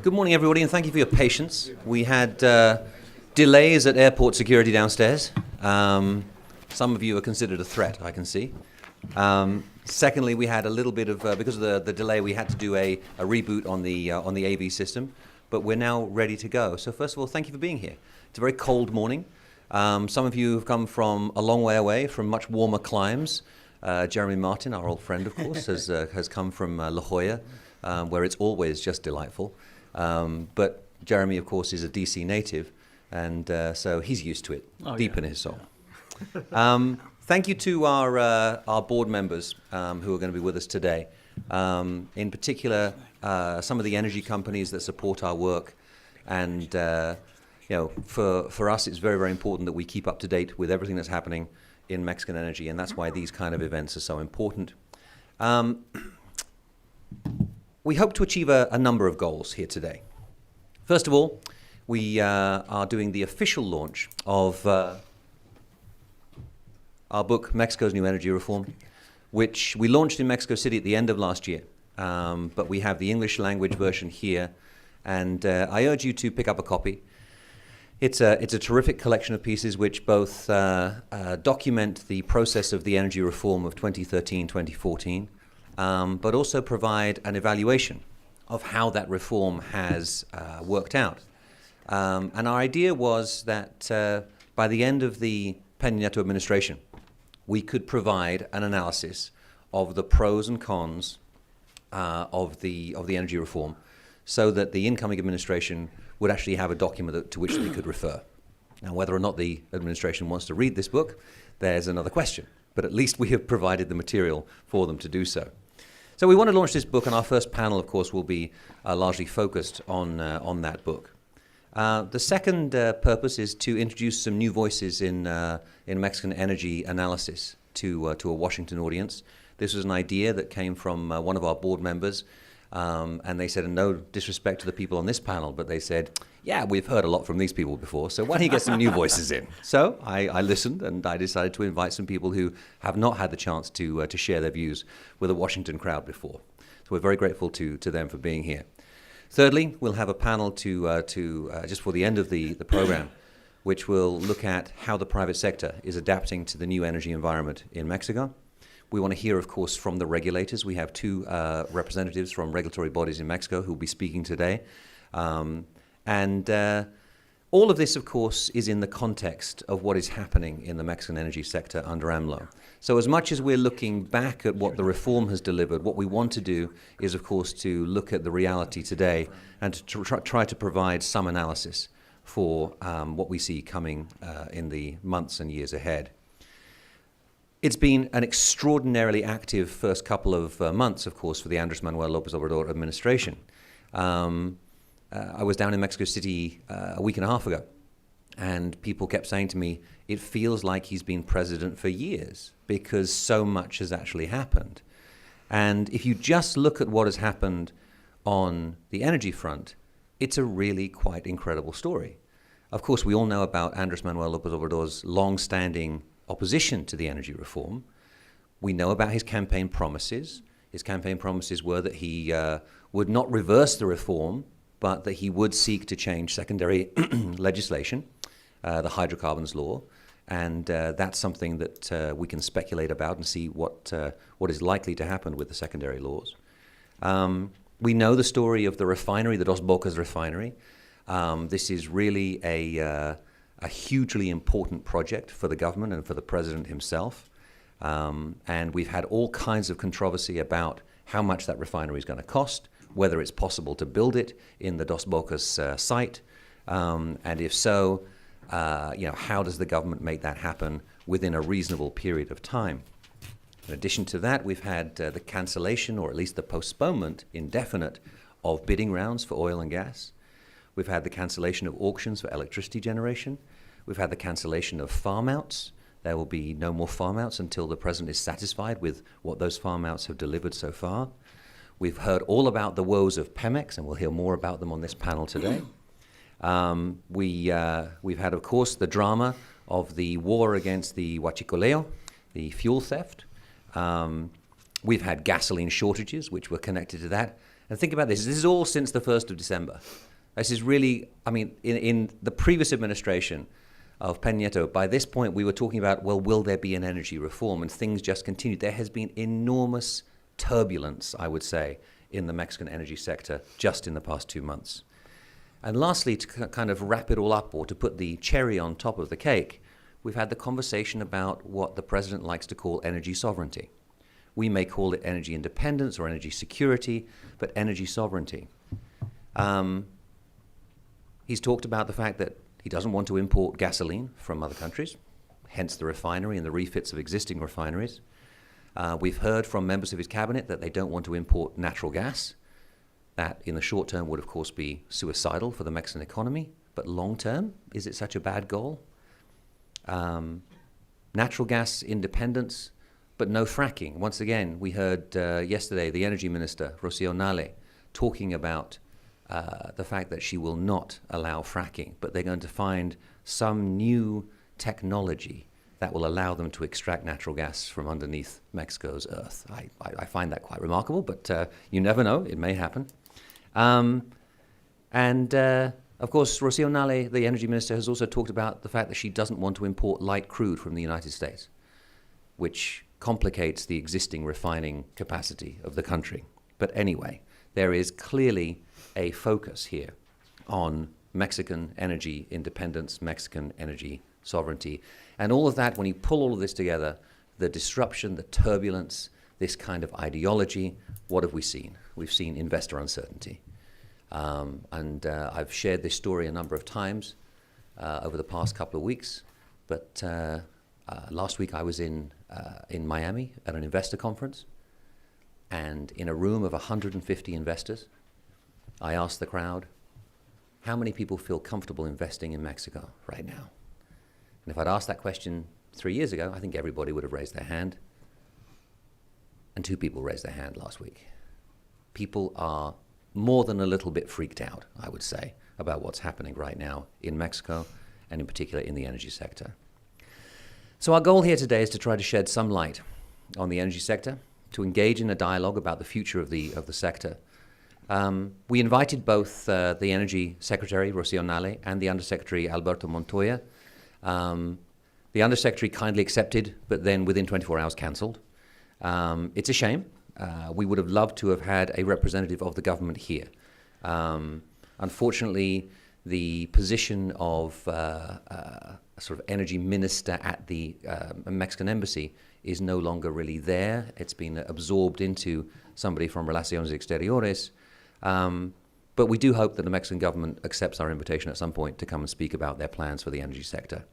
Good morning, everybody, and thank you for your patience. We had delays at airport security downstairs. Some of you are considered a threat, I can see. Secondly, we had a little bit of, because of the delay, we had to do a reboot on the AV system, but we're now ready to go. So first of all, thank you for being here. It's a very cold morning. Some of you have come from a long way away, from much warmer climes. Jeremy Martin, our old friend, of course, has come from La Jolla, where it's always just delightful. But Jeremy, of course, is a DC native, and so he's used to it, deep in his soul. Thank you to our board members who are going to be with us today. In particular, some of the energy companies that support our work, and for us, it's very, very important that we keep up to date with everything that's happening in Mexican energy, and that's why these kind of events are so important. We hope to achieve a number of goals here today. First of all, we are doing the official launch of our book, Mexico's New Energy Reform, which we launched in Mexico City at the end of last year. But we have the English language version here, and I urge you to pick up a copy. It's a terrific collection of pieces which both document the process of the energy reform of 2013-2014, but also provide an evaluation of how that reform has worked out. And our idea was that by the end of the Peña Nieto administration, we could provide an analysis of the pros and cons of the energy reform, so that the incoming administration would actually have a document to which they could refer. Now, whether or not the administration wants to read this book, there's another question. But at least we have provided the material for them to do so. So we want to launch this book, and our first panel, of course, will be largely focused on that book. The second purpose is to introduce some new voices in Mexican energy analysis to a Washington audience. This was an idea that came from one of our board members, and they said, and no disrespect to the people on this panel, but they said, yeah, we've heard a lot from these people before, so why don't you get some new voices in? So I listened, and I decided to invite some people who have not had the chance to share their views with a Washington crowd before. So we're very grateful to them for being here. Thirdly, we'll have a panel just for the end of the program, which will look at how the private sector is adapting to the new energy environment in Mexico. We want to hear, of course, from the regulators. We have two representatives from regulatory bodies in Mexico who will be speaking today. And all of this, of course, is in the context of what is happening in the Mexican energy sector under AMLO. So as much as we're looking back at what the reform has delivered, what we want to do is, of course, to look at the reality today and to try to provide some analysis for what we see coming in the months and years ahead. It's been an extraordinarily active first couple of months, of course, for the Andrés Manuel López Obrador administration. I was down in Mexico City a week and a half ago, and people kept saying to me, it feels like he's been president for years because so much has actually happened. And if you just look at what has happened on the energy front, it's a really quite incredible story. Of course, we all know about Andrés Manuel López Obrador's long-standing opposition to the energy reform. We know about his campaign promises. His campaign promises were that he would not reverse the reform, but that he would seek to change secondary legislation, the hydrocarbons law, and that's something that we can speculate about and see what is likely to happen with the secondary laws. We know the story of the refinery, the Dos Bocas refinery. This is really a hugely important project for the government and for the president himself. And we've had all kinds of controversy about how much that refinery is going to cost, whether it's possible to build it in the Dos Bocas site, and if so, how does the government make that happen within a reasonable period of time? In addition to that, we've had the cancellation, or at least the postponement, indefinite, of bidding rounds for oil and gas. We've had the cancellation of auctions for electricity generation. We've had the cancellation of farm-outs. There will be no more farm-outs until the president is satisfied with what those farm-outs have delivered so far. We've heard all about the woes of Pemex, and we'll hear more about them on this panel today. We've had, of course, the drama of the war against the huachicoleo, the fuel theft. We've had gasoline shortages, which were connected to that. And think about this. This is all since the 1st of December. This is really, I mean, in the previous administration of Peña Nieto, by this point we were talking about, well, will there be an energy reform? And things just continued. There has been enormous turbulence, I would say, in the Mexican energy sector just in the past 2 months. And lastly, to kind of wrap it all up, or to put the cherry on top of the cake, we've had the conversation about what the president likes to call energy sovereignty. We may call it energy independence or energy security, but energy sovereignty. He's talked about the fact that he doesn't want to import gasoline from other countries, hence the refinery and the refits of existing refineries. We've heard from members of his cabinet that they don't want to import natural gas. That, in the short term, would, of course, be suicidal for the Mexican economy. But long term, is it such a bad goal? Natural gas independence, but no fracking. Once again, we heard yesterday the energy minister, Rocío Nale, talking about the fact that she will not allow fracking, but they're going to find some new technology that will allow them to extract natural gas from underneath Mexico's earth. I find that quite remarkable, but you never know, it may happen. Of course, Rocío Nale, the energy minister, has also talked about the fact that she doesn't want to import light crude from the United States, which complicates the existing refining capacity of the country. But anyway, there is clearly a focus here on Mexican energy independence, Mexican energy sovereignty. And all of that, when you pull all of this together, the disruption, the turbulence, this kind of ideology, what have we seen? We've seen investor uncertainty. I've shared this story a number of times over the past couple of weeks. But last week I was in Miami at an investor conference. And in a room of 150 investors, I asked the crowd, how many people feel comfortable investing in Mexico right now? And if I'd asked that question 3 years ago, I think everybody would have raised their hand. And 2 people raised their hand last week. People are more than a little bit freaked out, I would say, about what's happening right now in Mexico, and in particular in the energy sector. So our goal here today is to try to shed some light on the energy sector, to engage in a dialogue about the future of the sector. We invited both the Energy Secretary, Rocío Nale, and the Undersecretary, Alberto Montoya. The Undersecretary kindly accepted, but then within 24 hours cancelled. It's a shame. We would have loved to have had a representative of the government here. Unfortunately, the position of a sort of energy minister at the Mexican embassy is no longer really there. It's been absorbed into somebody from Relaciones Exteriores. But we do hope that the Mexican government accepts our invitation at some point to come and speak about their plans for the energy sector.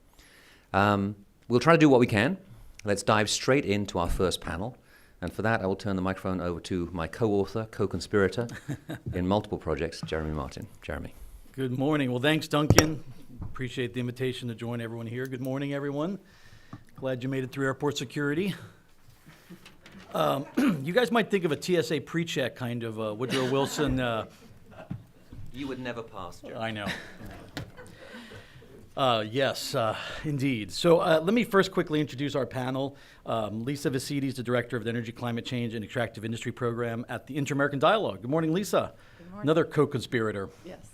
We'll try to do what we can. Let's dive straight into our first panel. And for that, I will turn the microphone over to my co-author, co-conspirator in multiple projects, Jeremy Martin. Jeremy. Good morning. Well, thanks, Duncan. Appreciate the invitation to join everyone here. Good morning, everyone. Glad you made it through airport security. You guys might think of a TSA pre-check kind of Woodrow Wilson. You would never pass, Jeremy. I know. Yes, indeed. So let me first quickly introduce our panel. Lisa Vicitti is the Director of the Energy, Climate Change, and Extractive Industry Program at the Inter-American Dialogue. Good morning, Lisa. Good morning. Another co-conspirator. Yes.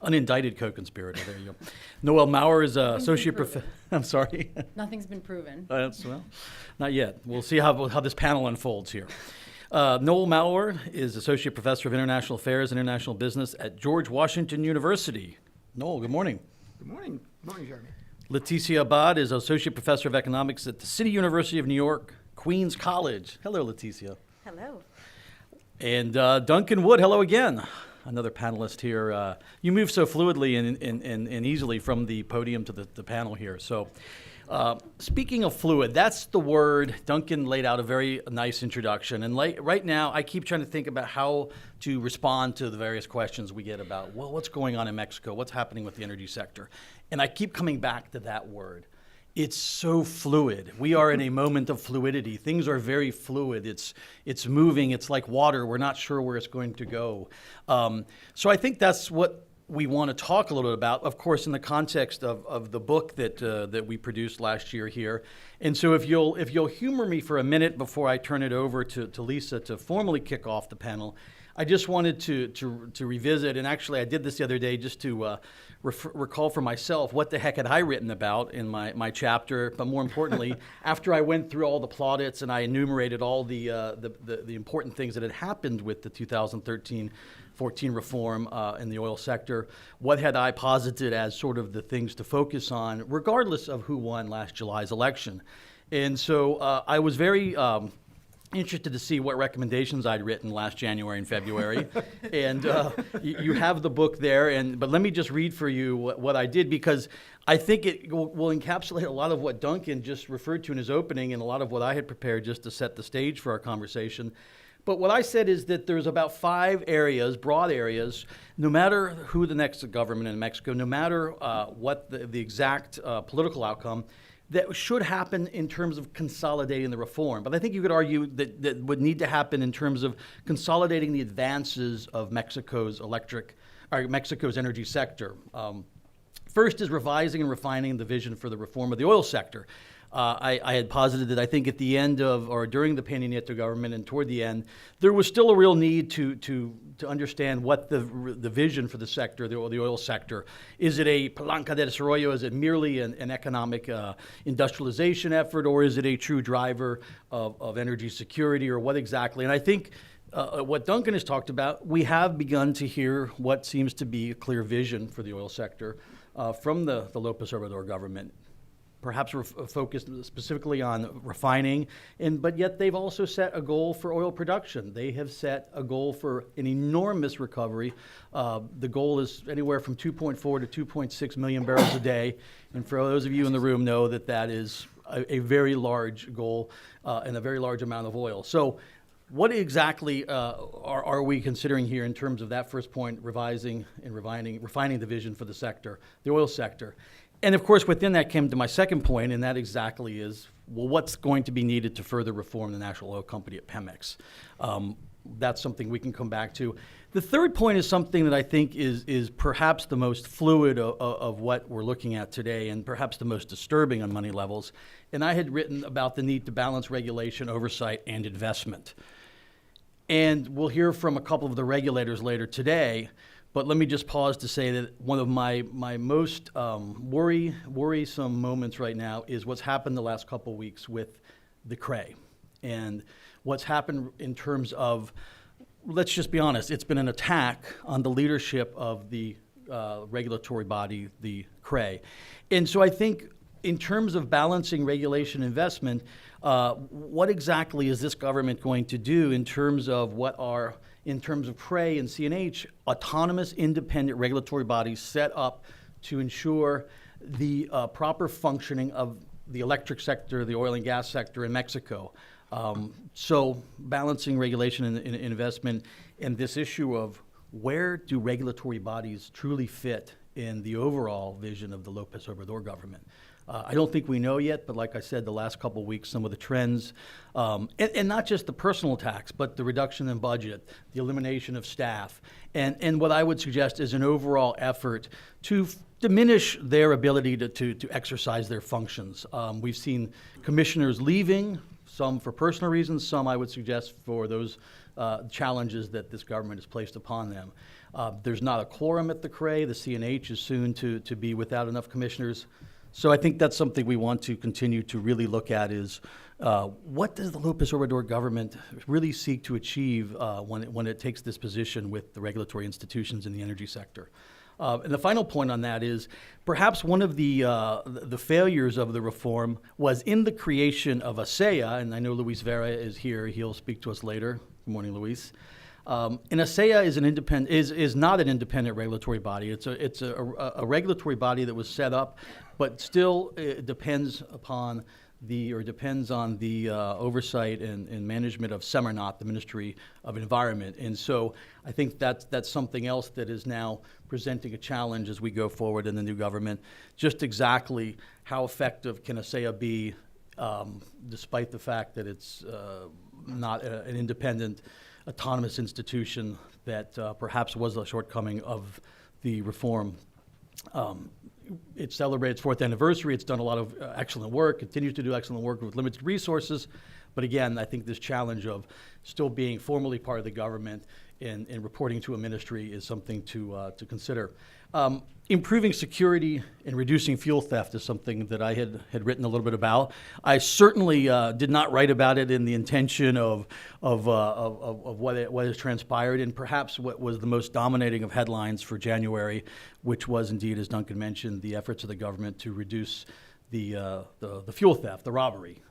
Unindicted co-conspirator. There you go. Noel Maurer is Associate Professor. I'm sorry. Nothing's been proven. Well, not yet. We'll see how this panel unfolds here. Noel Maurer is Associate Professor of International Affairs and International Business at George Washington University. Noel, good morning. Good morning. Good morning, Jeremy. Leticia Abad is Associate Professor of Economics at the City University of New York, Queens College. Hello, Leticia. Hello. And Duncan Wood, hello again. Another panelist here. You move so fluidly and easily from the podium to the panel here. So speaking of fluid, that's the word. Duncan laid out a very nice introduction. And right now, I keep trying to think about how to respond to the various questions we get about, well, what's going on in Mexico? What's happening with the energy sector? And I keep coming back to that word. It's so fluid. We are in a moment of fluidity. Things are very fluid. It's moving. It's like water. We're not sure where it's going to go. So I think that's what we want to talk a little bit about, of course, in the context of the book that we produced last year here. And so if you'll humor me for a minute before I turn it over to Lisa to formally kick off the panel, I just wanted to revisit, and actually I did this the other day just to recall for myself what the heck had I written about in my chapter, but more importantly, after I went through all the plaudits and I enumerated all the important things that had happened with the 2013-14 reform in the oil sector, what had I posited as sort of the things to focus on, regardless of who won last July's election. And so I was very interested to see what recommendations I'd written last January and February. And you have the book there, but let me just read for you what I did, because I think it will encapsulate a lot of what Duncan just referred to in his opening and a lot of what I had prepared just to set the stage for our conversation. But what I said is that there's about 5 areas, broad areas, no matter who the next government in Mexico, no matter what the exact political outcome, that should happen in terms of consolidating the reform. But I think you could argue that would need to happen in terms of consolidating the advances of Mexico's energy sector. First is revising and refining the vision for the reform of the oil sector. I had posited that I think at the end of, or during the Peña Nieto government and toward the end, there was still a real need to understand what the vision for the sector, the oil sector. Is it a palanca de desarrollo? Is it merely an economic industrialization effort, or is it a true driver of energy security, or what exactly? And I think what Duncan has talked about, we have begun to hear what seems to be a clear vision for the oil sector from the López Obrador government. Perhaps focused specifically on refining, but yet they've also set a goal for oil production. They have set a goal for an enormous recovery. The goal is anywhere from 2.4 to 2.6 million barrels a day, and for those of you in the room know that is a very large goal and a very large amount of oil. So what exactly are we considering here in terms of that first point, revising and refining the vision for the sector, the oil sector? And of course, within that came to my second point, and that exactly is, well, what's going to be needed to further reform the national oil company at Pemex? That's something we can come back to. The third point is something that I think is perhaps the most fluid of what we're looking at today, and perhaps the most disturbing on many levels. And I had written about the need to balance regulation, oversight, and investment. And we'll hear from a couple of the regulators later today. But let me just pause to say that one of my most worrisome moments right now is what's happened the last couple of weeks with the CRE, and what's happened in terms of, let's just be honest, it's been an attack on the leadership of the regulatory body, the CRE. And so I think in terms of balancing regulation investment, what exactly is this government going to do in terms of in terms of CRE and CNH, autonomous independent regulatory bodies set up to ensure the proper functioning of the electric sector, the oil and gas sector in Mexico? So balancing regulation and investment, and this issue of where do regulatory bodies truly fit in the overall vision of the López Obrador government? I don't think we know yet, but like I said, the last couple of weeks, some of the trends, and not just the personal tax, but the reduction in budget, the elimination of staff, and what I would suggest is an overall effort to diminish their ability to exercise their functions. We've seen commissioners leaving, some for personal reasons, some I would suggest for those challenges that this government has placed upon them. There's not a quorum at the CRE. The CNH is soon to be without enough commissioners. So I think that's something we want to continue to really look at is what does the López Obrador government really seek to achieve when it takes this position with the regulatory institutions in the energy sector? And the final point on that is perhaps one of the failures of the reform was in the creation of ASEA, and I know Luis Vera is here. He'll speak to us later. Good morning, Luis. And ASEA is not an independent regulatory body. It's a regulatory body that was set up, but still depends on the oversight and management of SEMARNAT, the Ministry of Environment. And so I think that's something else that is now presenting a challenge as we go forward in the new government. Just exactly how effective can ASEA be, despite the fact that it's not an independent, autonomous institution that perhaps was a shortcoming of the reform. It celebrated its 4th anniversary. It's done a lot of excellent work, continues to do excellent work with limited resources. But again, I think this challenge of still being formally part of the government and reporting to a ministry is something to consider. Improving security and reducing fuel theft is something that I had written a little bit about. I certainly did not write about it in the intention of what has transpired, and perhaps what was the most dominating of headlines for January, which was indeed, as Duncan mentioned, the efforts of the government to reduce the fuel theft, the robbery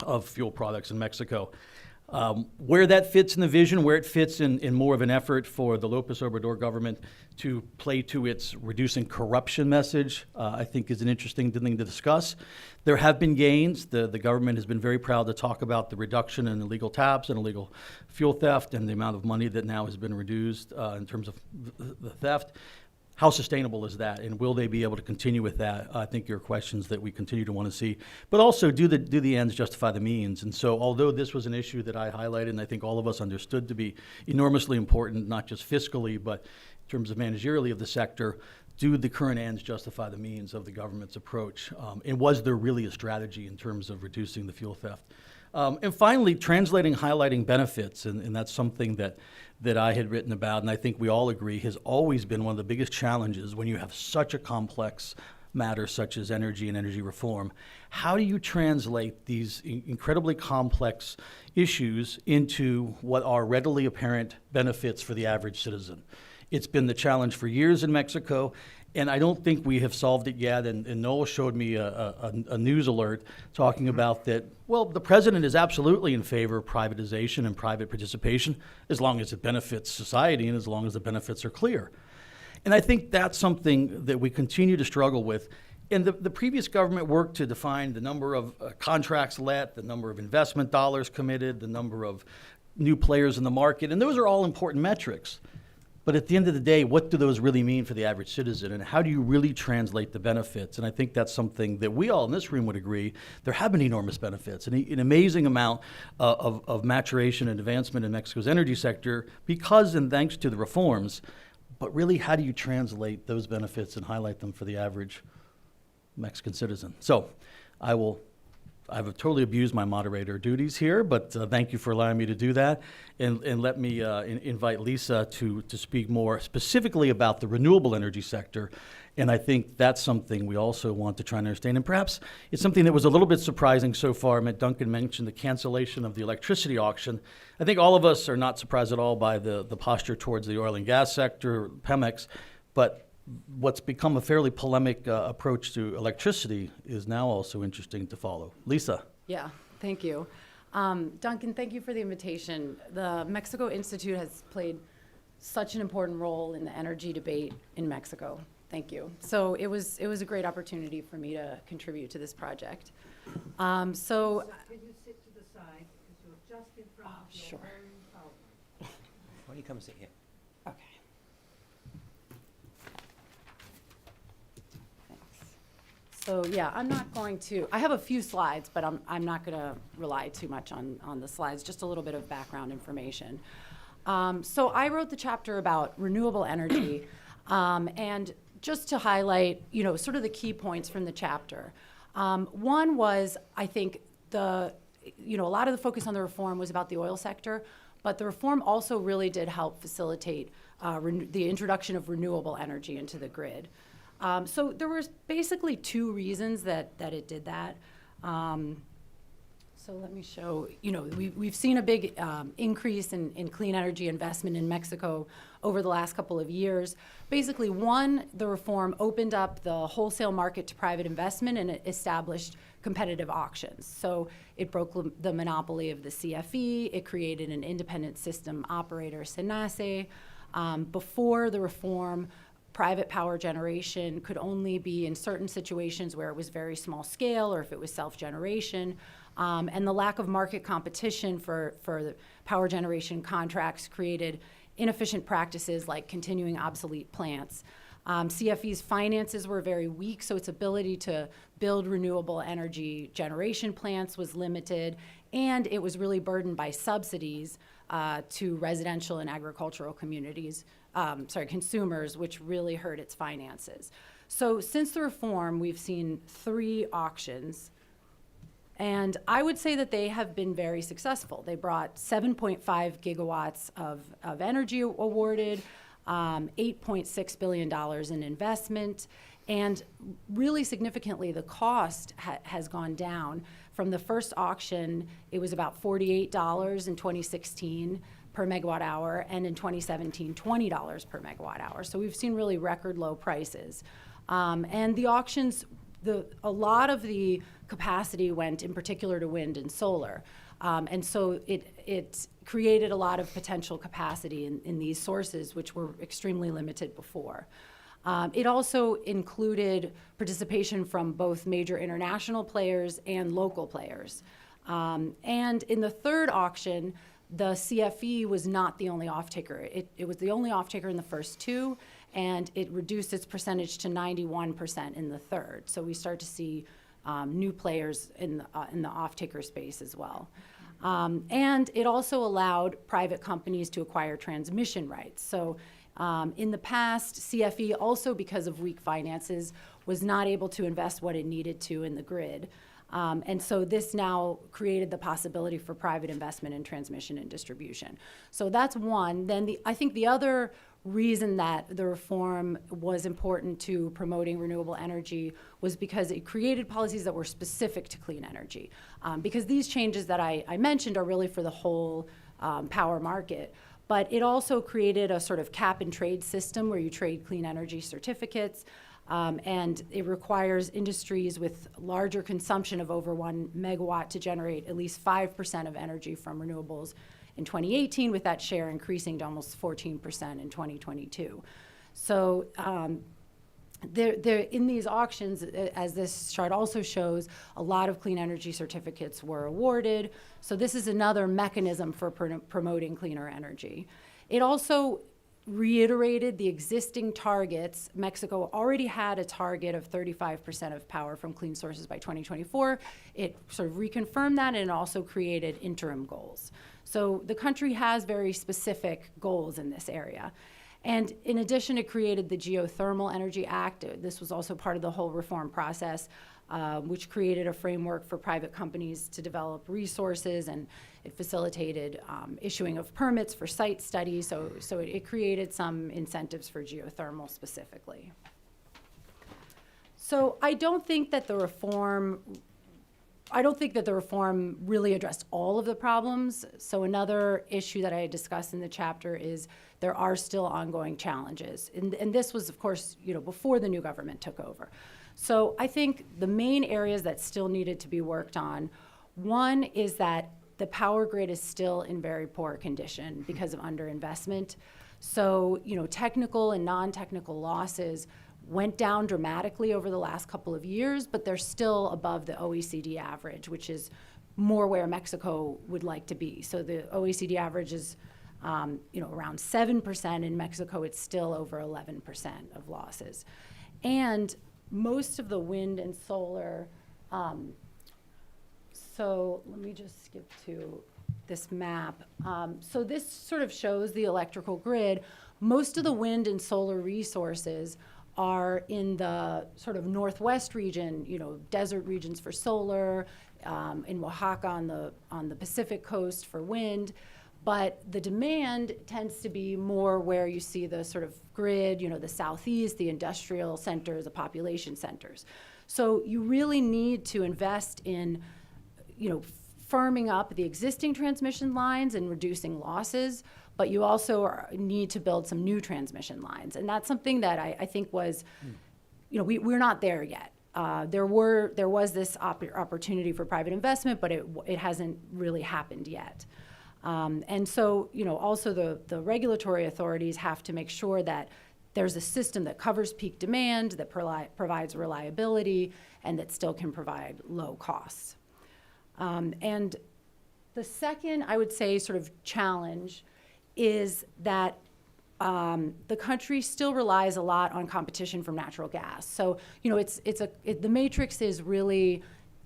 of fuel products in Mexico. Where that fits in the vision, where it fits in more of an effort for the López Obrador government to play to its reducing corruption message, I think is an interesting thing to discuss. There have been gains. The government has been very proud to talk about the reduction in illegal taps and illegal fuel theft and the amount of money that now has been reduced in terms of the theft. How sustainable is that, and will they be able to continue with that? I think are questions that we continue to want to see. But also, do the ends justify the means? And so, although this was an issue that I highlighted, and I think all of us understood to be enormously important, not just fiscally, but in terms of managerially of the sector, do the current ends justify the means of the government's approach? And was there really a strategy in terms of reducing the fuel theft? And finally, highlighting benefits, and that's something that I had written about, and I think we all agree has always been one of the biggest challenges when you have such a complex matter such as energy and energy reform. How do you translate these incredibly complex issues into what are readily apparent benefits for the average citizen? It's been the challenge for years in Mexico, and I don't think we have solved it yet. And Noel showed me a news alert talking about that, well, the president is absolutely in favor of privatization and private participation as long as it benefits society and as long as the benefits are clear. And I think that's something that we continue to struggle with. And the previous government worked to define the number of contracts let, the number of investment dollars committed, the number of new players in the market, and those are all important metrics. But at the end of the day, what do those really mean for the average citizen, and how do you really translate the benefits? And I think that's something that we all in this room would agree. There have been enormous benefits, an amazing amount of maturation and advancement in Mexico's energy sector because and thanks to the reforms. But really, how do you translate those benefits and highlight them for the average Mexican citizen? So I've totally abused my moderator duties here, but thank you for allowing me to do that. And let me invite Lisa to speak more specifically about the renewable energy sector. And I think that's something we also want to try and understand. And perhaps it's something that was a little bit surprising so far. Duncan mentioned the cancellation of the electricity auction. I think all of us are not surprised at all by the posture towards the oil and gas sector, Pemex, but what's become a fairly polemic approach to electricity is now also interesting to follow. Lisa. Yeah, thank you. Duncan, thank you for the invitation. The Mexico Institute has played such an important role in the energy debate in Mexico. Thank you. So it was a great opportunity for me to contribute to this project. Can you sit to the side because you're just in front of your sure. own PowerPoint. Why don't you come and sit here? Okay. Thanks. So yeah, I'm not going to, I have a few slides, but I'm not going to rely too much on the slides, just a little bit of background information. So I wrote the chapter about renewable energy, and just to highlight, sort of the key points from the chapter. One was, I think, a lot of the focus on the reform was about the oil sector, but the reform also really did help facilitate the introduction of renewable energy into the grid. So there was basically two reasons that it did that. So let me show, we've seen a big increase in clean energy investment in Mexico over the last couple of years. Basically, one, the reform opened up the wholesale market to private investment and it established competitive auctions. So it broke the monopoly of the CFE. It created an independent system operator, SENACE. Before the reform, private power generation could only be in certain situations where it was very small scale or if it was self-generation. And the lack of market competition for the power generation contracts created inefficient practices like continuing obsolete plants. CFE's finances were very weak, so its ability to build renewable energy generation plants was limited, and it was really burdened by subsidies to residential and agricultural consumers, which really hurt its finances. So since the reform, we've seen 3 auctions. And I would say that they have been very successful. They brought 7.5 gigawatts of energy awarded, $8.6 billion in investment, and really significantly, the cost has gone down. From the first auction, it was about $48 in 2016 per megawatt hour, and in 2017, $20 per megawatt hour. So we've seen really record low prices. And the auctions, a lot of the capacity went in particular to wind and solar. And so it created a lot of potential capacity in these sources, which were extremely limited before. It also included participation from both major international players and local players. And in the third auction, the CFE was not the only off-taker. It was the only off-taker in the first two, and it reduced its percentage to 91% in the third. So we start to see new players in the off-taker space as well. And it also allowed private companies to acquire transmission rights. So in the past, CFE, also because of weak finances, was not able to invest what it needed to in the grid. And so this now created the possibility for private investment in transmission and distribution. So that's one. Then I think the other reason that the reform was important to promoting renewable energy was because it created policies that were specific to clean energy. Because these changes that I mentioned are really for the whole power market. But it also created a sort of cap and trade system where you trade clean energy certificates. And it requires industries with larger consumption of over 1 megawatt to generate at least 5% of energy from renewables in 2018, with that share increasing to almost 14% in 2022. So in these auctions, as this chart also shows, a lot of clean energy certificates were awarded. So this is another mechanism for promoting cleaner energy. It also reiterated the existing targets. Mexico already had a target of 35% of power from clean sources by 2024. It sort of reconfirmed that, and it also created interim goals. So the country has very specific goals in this area. And in addition, it created the Geothermal Energy Act. This was also part of the whole reform process, which created a framework for private companies to develop resources, and it facilitated issuing of permits for site studies. So it created some incentives for geothermal specifically. So I don't think that the reform really addressed all of the problems. So another issue that I discuss in the chapter is there are still ongoing challenges. And this was, of course, before the new government took over. So I think the main areas that still needed to be worked on, one is that the power grid is still in very poor condition because of underinvestment. So, technical and non-technical losses went down dramatically over the last couple of years, but they're still above the OECD average, which is more where Mexico would like to be. So the OECD average is, around 7%. In Mexico, it's still over 11% of losses. And most of the wind and solar, so let me just skip to this map. So this sort of shows the electrical grid. Most of the wind and solar resources are in the sort of northwest region, desert regions for solar, in Oaxaca on the Pacific coast for wind. But the demand tends to be more where you see the sort of grid, the southeast, the industrial centers, the population centers. So you really need to invest in, firming up the existing transmission lines and reducing losses, but you also need to build some new transmission lines. And that's something that I think was, we're not there yet. There was this opportunity for private investment, but it hasn't really happened yet. And so, also the regulatory authorities have to make sure that there's a system that covers peak demand, that provides reliability, and that still can provide low costs. And the second, I would say, sort of challenge is that the country still relies a lot on competition from natural gas. So, the matrix is really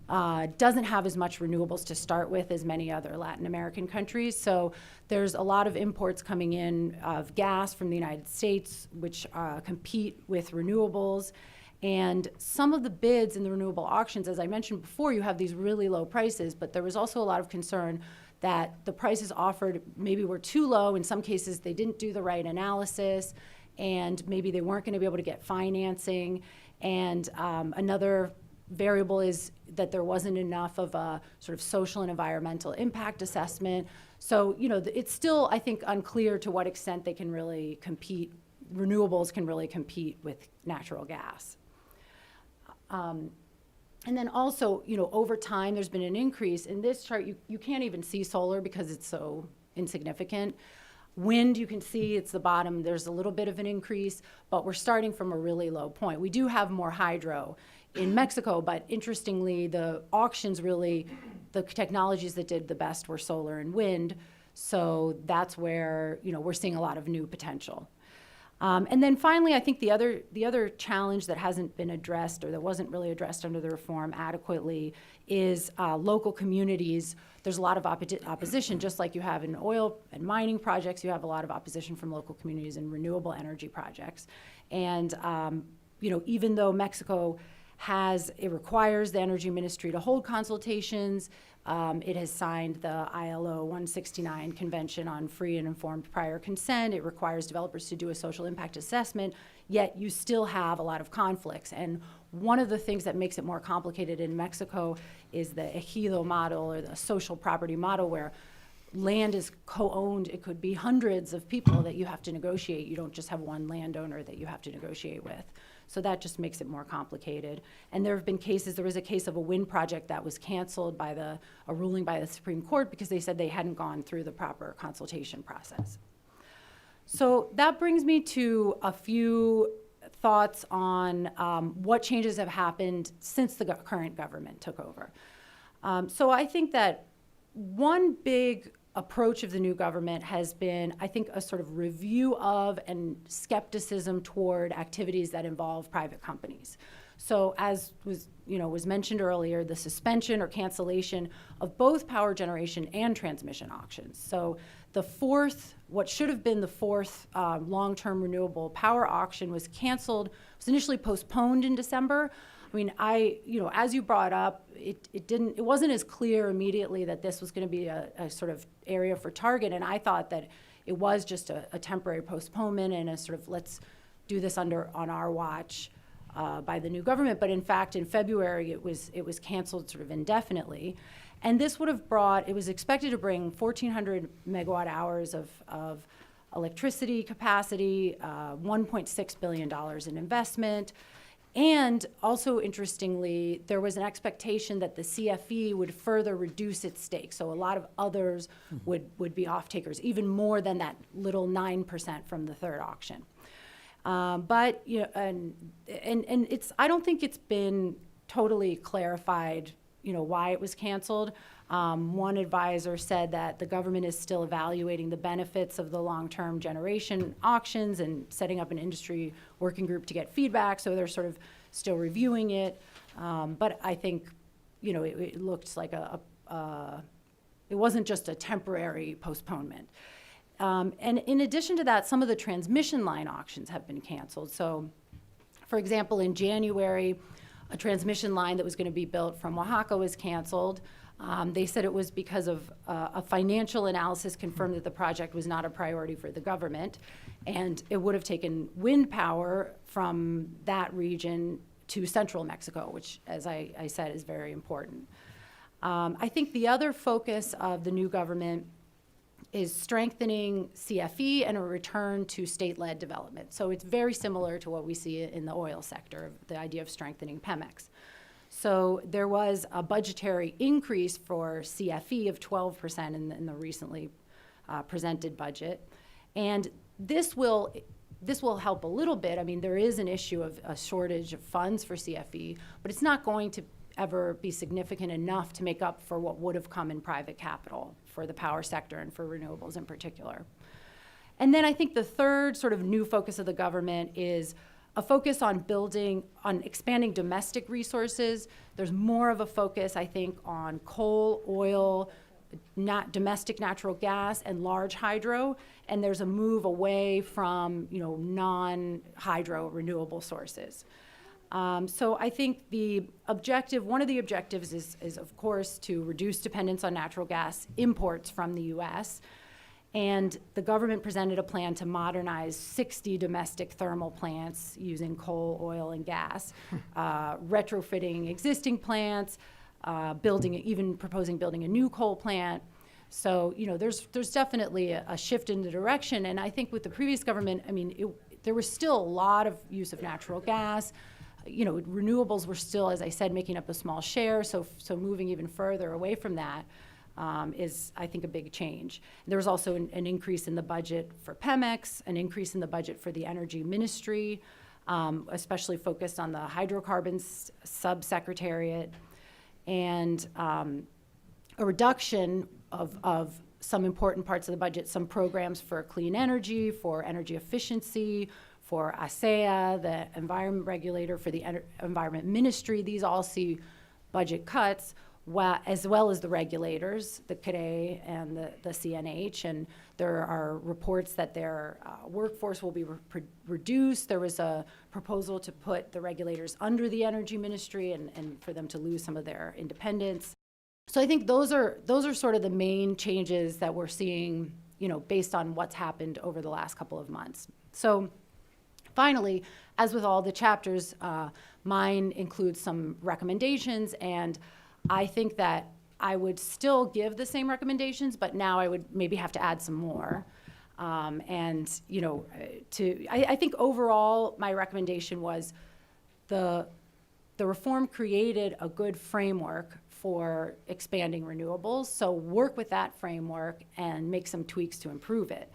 doesn't have as much renewables to start with as many other Latin American countries. So there's a lot of imports coming in of gas from the United States, which compete with renewables. And some of the bids in the renewable auctions, as I mentioned before, you have these really low prices, but there was also a lot of concern that the prices offered maybe were too low. In some cases, they didn't do the right analysis, and maybe they weren't going to be able to get financing. And another variable is that there wasn't enough of a sort of social and environmental impact assessment. So, it's still, I think, unclear to what extent they can really compete, renewables can really compete with natural gas. And then also, over time, there's been an increase. In this chart, you can't even see solar because it's so insignificant. Wind, you can see it's the bottom. There's a little bit of an increase, but we're starting from a really low point. We do have more hydro in Mexico, but interestingly, the auctions really, the technologies that did the best were solar and wind. So that's where, we're seeing a lot of new potential. And then finally, I think the other challenge that hasn't been addressed, or that wasn't really addressed under the reform adequately, is local communities. There's a lot of opposition, just like you have in oil and mining projects. You have a lot of opposition from local communities in renewable energy projects. And even though Mexico it requires the Energy Ministry to hold consultations. It has signed the ILO 169 Convention on Free and Informed Prior Consent. It requires developers to do a social impact assessment, yet you still have a lot of conflicts. And one of the things that makes it more complicated in Mexico is the ejido model, or the social property model, where land is co-owned. It could be hundreds of people that you have to negotiate. You don't just have one landowner that you have to negotiate with. So that just makes it more complicated. And there have been cases, there was a case of a wind project that was canceled by a ruling by the Supreme Court because they said they hadn't gone through the proper consultation process. So that brings me to a few thoughts on what changes have happened since the current government took over. So I think that one big approach of the new government has been, I think, a sort of review of and skepticism toward activities that involve private companies. So as was mentioned earlier, the suspension or cancellation of both power generation and transmission auctions. So what should have been the fourth long-term renewable power auction was canceled, was initially postponed in December. I mean, as you brought up, it wasn't as clear immediately that this was going to be a sort of area for target, and I thought that it was just a temporary postponement and a sort of let's do this on our watch by the new government. But in fact, in February, it was canceled sort of indefinitely, and this would have it was expected to bring 1,400 megawatt hours of electricity capacity, $1.6 billion in investment. And also, interestingly, there was an expectation that the CFE would further reduce its stake. So a lot of others would be off-takers, even more than that little 9% from the third auction. But and I don't think it's been totally clarified, why it was canceled. One advisor said that the government is still evaluating the benefits of the long-term generation auctions and setting up an industry working group to get feedback, so they're sort of still reviewing it. But I think, it looked like it wasn't just a temporary postponement. And in addition to that, some of the transmission line auctions have been canceled. So, for example, in January, a transmission line that was going to be built from Oaxaca was canceled. They said it was because of a financial analysis confirmed that the project was not a priority for the government, and it would have taken wind power from that region to central Mexico, which, as I said, is very important. I think the other focus of the new government is strengthening CFE and a return to state-led development. So it's very similar to what we see in the oil sector, the idea of strengthening Pemex. So there was a budgetary increase for CFE of 12% in the recently presented budget. And this will help a little bit. I mean, there is an issue of a shortage of funds for CFE, but it's not going to ever be significant enough to make up for what would have come in private capital for the power sector and for renewables in particular. And then I think the third sort of new focus of the government is a focus on expanding domestic resources. There's more of a focus, I think, on coal, oil, domestic natural gas, and large hydro. And there's a move away from, non-hydro renewable sources. So I think one of the objectives is of course to reduce dependence on natural gas imports from the U.S. And the government presented a plan to modernize 60 domestic thermal plants using coal, oil, and gas, retrofitting existing plants, proposing building a new coal plant. So, there's definitely a shift in the direction. And I think with the previous government, there was still a lot of use of natural gas. Renewables were still, as I said, making up a small share. So moving even further away from that is, I think, a big change. There was also an increase in the budget for Pemex, an increase in the budget for the Energy Ministry, especially focused on the hydrocarbons subsecretariat, and a reduction of some important parts of the budget, some programs for clean energy, for energy efficiency, for ASEA, the environment regulator, for the Environment Ministry. These all see budget cuts, as well as the regulators, the CRE and the CNH. And there are reports that their workforce will be reduced. There was a proposal to put the regulators under the Energy Ministry and for them to lose some of their independence. So I think those are sort of the main changes that we're seeing, based on what's happened over the last couple of months. So finally, as with all the chapters, mine includes some recommendations, and I think that I would still give the same recommendations, but now I would maybe have to add some more. I think overall my recommendation was the reform created a good framework for expanding renewables, so work with that framework and make some tweaks to improve it.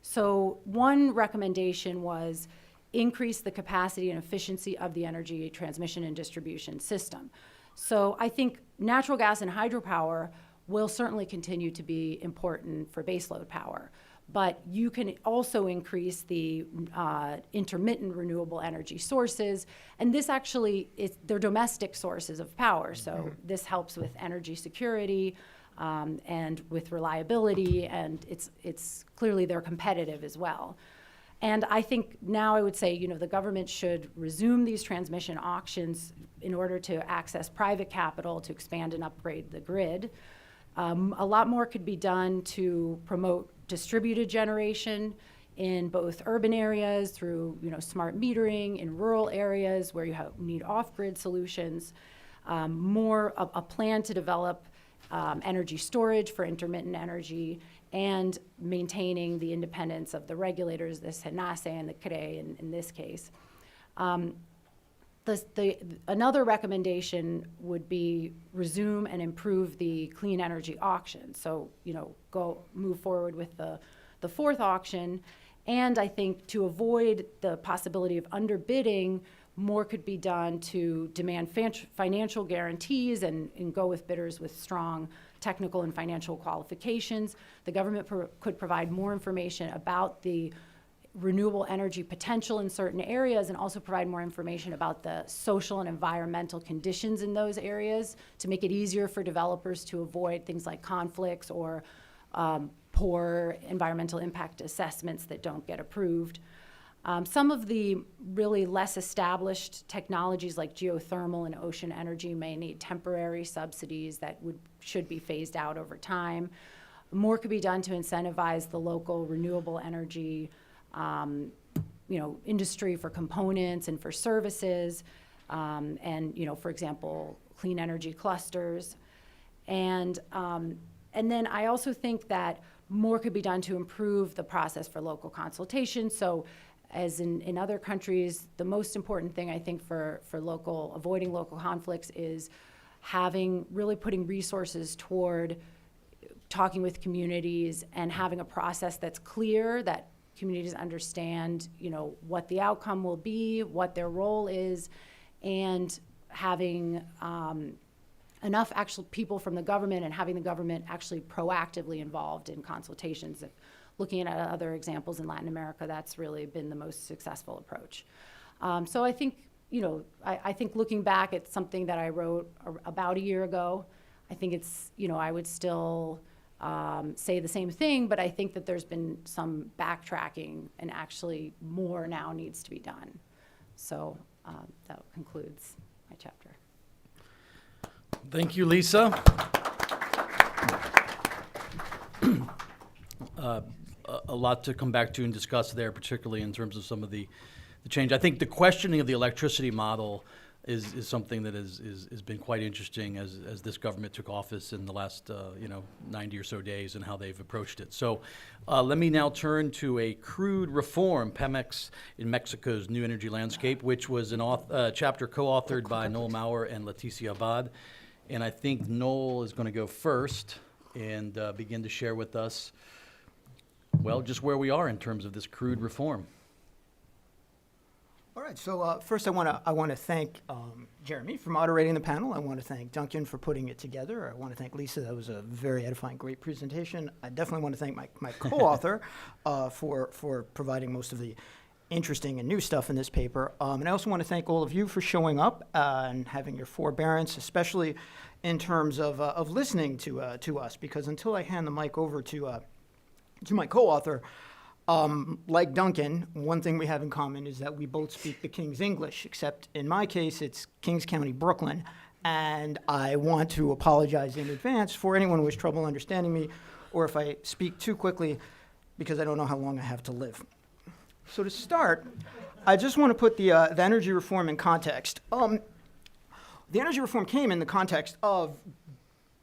So one recommendation was increase the capacity and efficiency of the energy transmission and distribution system. So I think natural gas and hydropower will certainly continue to be important for baseload power, but you can also increase the intermittent renewable energy sources, and this actually they're domestic sources of power, so this helps with energy security and with reliability, and it's clearly they're competitive as well. And I think now I would say, the government should resume these transmission auctions in order to access private capital to expand and upgrade the grid. A lot more could be done to promote distributed generation in both urban areas through, smart metering, in rural areas where you need off-grid solutions. A plan to develop energy storage for intermittent energy, and maintaining the independence of the regulators, the SENACE and the CRE in this case. Another recommendation would be resume and improve the clean energy auction. So, move forward with the fourth auction. And I think to avoid the possibility of underbidding, more could be done to demand financial guarantees and go with bidders with strong technical and financial qualifications. The government could provide more information about the renewable energy potential in certain areas, and also provide more information about the social and environmental conditions in those areas to make it easier for developers to avoid things like conflicts or poor environmental impact assessments that don't get approved. Some of the really less established technologies like geothermal and ocean energy may need temporary subsidies that should be phased out over time. More could be done to incentivize the local renewable energy industry for components and for services, and for example, clean energy clusters. And then I also think that more could be done to improve the process for local consultation. So as in other countries, the most important thing I think for avoiding local conflicts is putting resources toward talking with communities and having a process that's clear, that communities understand, what the outcome will be, what their role is, and having enough actual people from the government and having the government actually proactively involved in consultations. Looking at other examples in Latin America, that's really been the most successful approach. So I think, I think looking back at something that I wrote about a year ago, I think it's, I would still say the same thing, but I think that there's been some backtracking and actually more now needs to be done. So that concludes my chapter. Thank you, Lisa. A lot to come back to and discuss there, particularly in terms of some of the change. I think the questioning of the electricity model is something that has been quite interesting as this government took office in the last 90 or so days, and how they've approached it. So let me now turn to a crude reform, Pemex in Mexico's new energy landscape, which was a chapter co-authored by Noel Maurer and Leticia Abad. And I think Noel is going to go first and begin to share with us, well, just where we are in terms of this crude reform. All right, so first I want to thank Jeremy for moderating the panel. I want to thank Duncan for putting it together. I want to thank Lisa. That was a very edifying, great presentation. I definitely want to thank my co-author for providing most of the interesting and new stuff in this paper. And I also want to thank all of you for showing up and having your forbearance, especially in terms of listening to us, because until I hand the mic over to my co-author, like Duncan, one thing we have in common is that we both speak the King's English, except in my case, it's Kings County, Brooklyn. And I want to apologize in advance for anyone who has trouble understanding me, or if I speak too quickly, because I don't know how long I have to live. So to start, I just want to put the energy reform in context. The energy reform came in the context of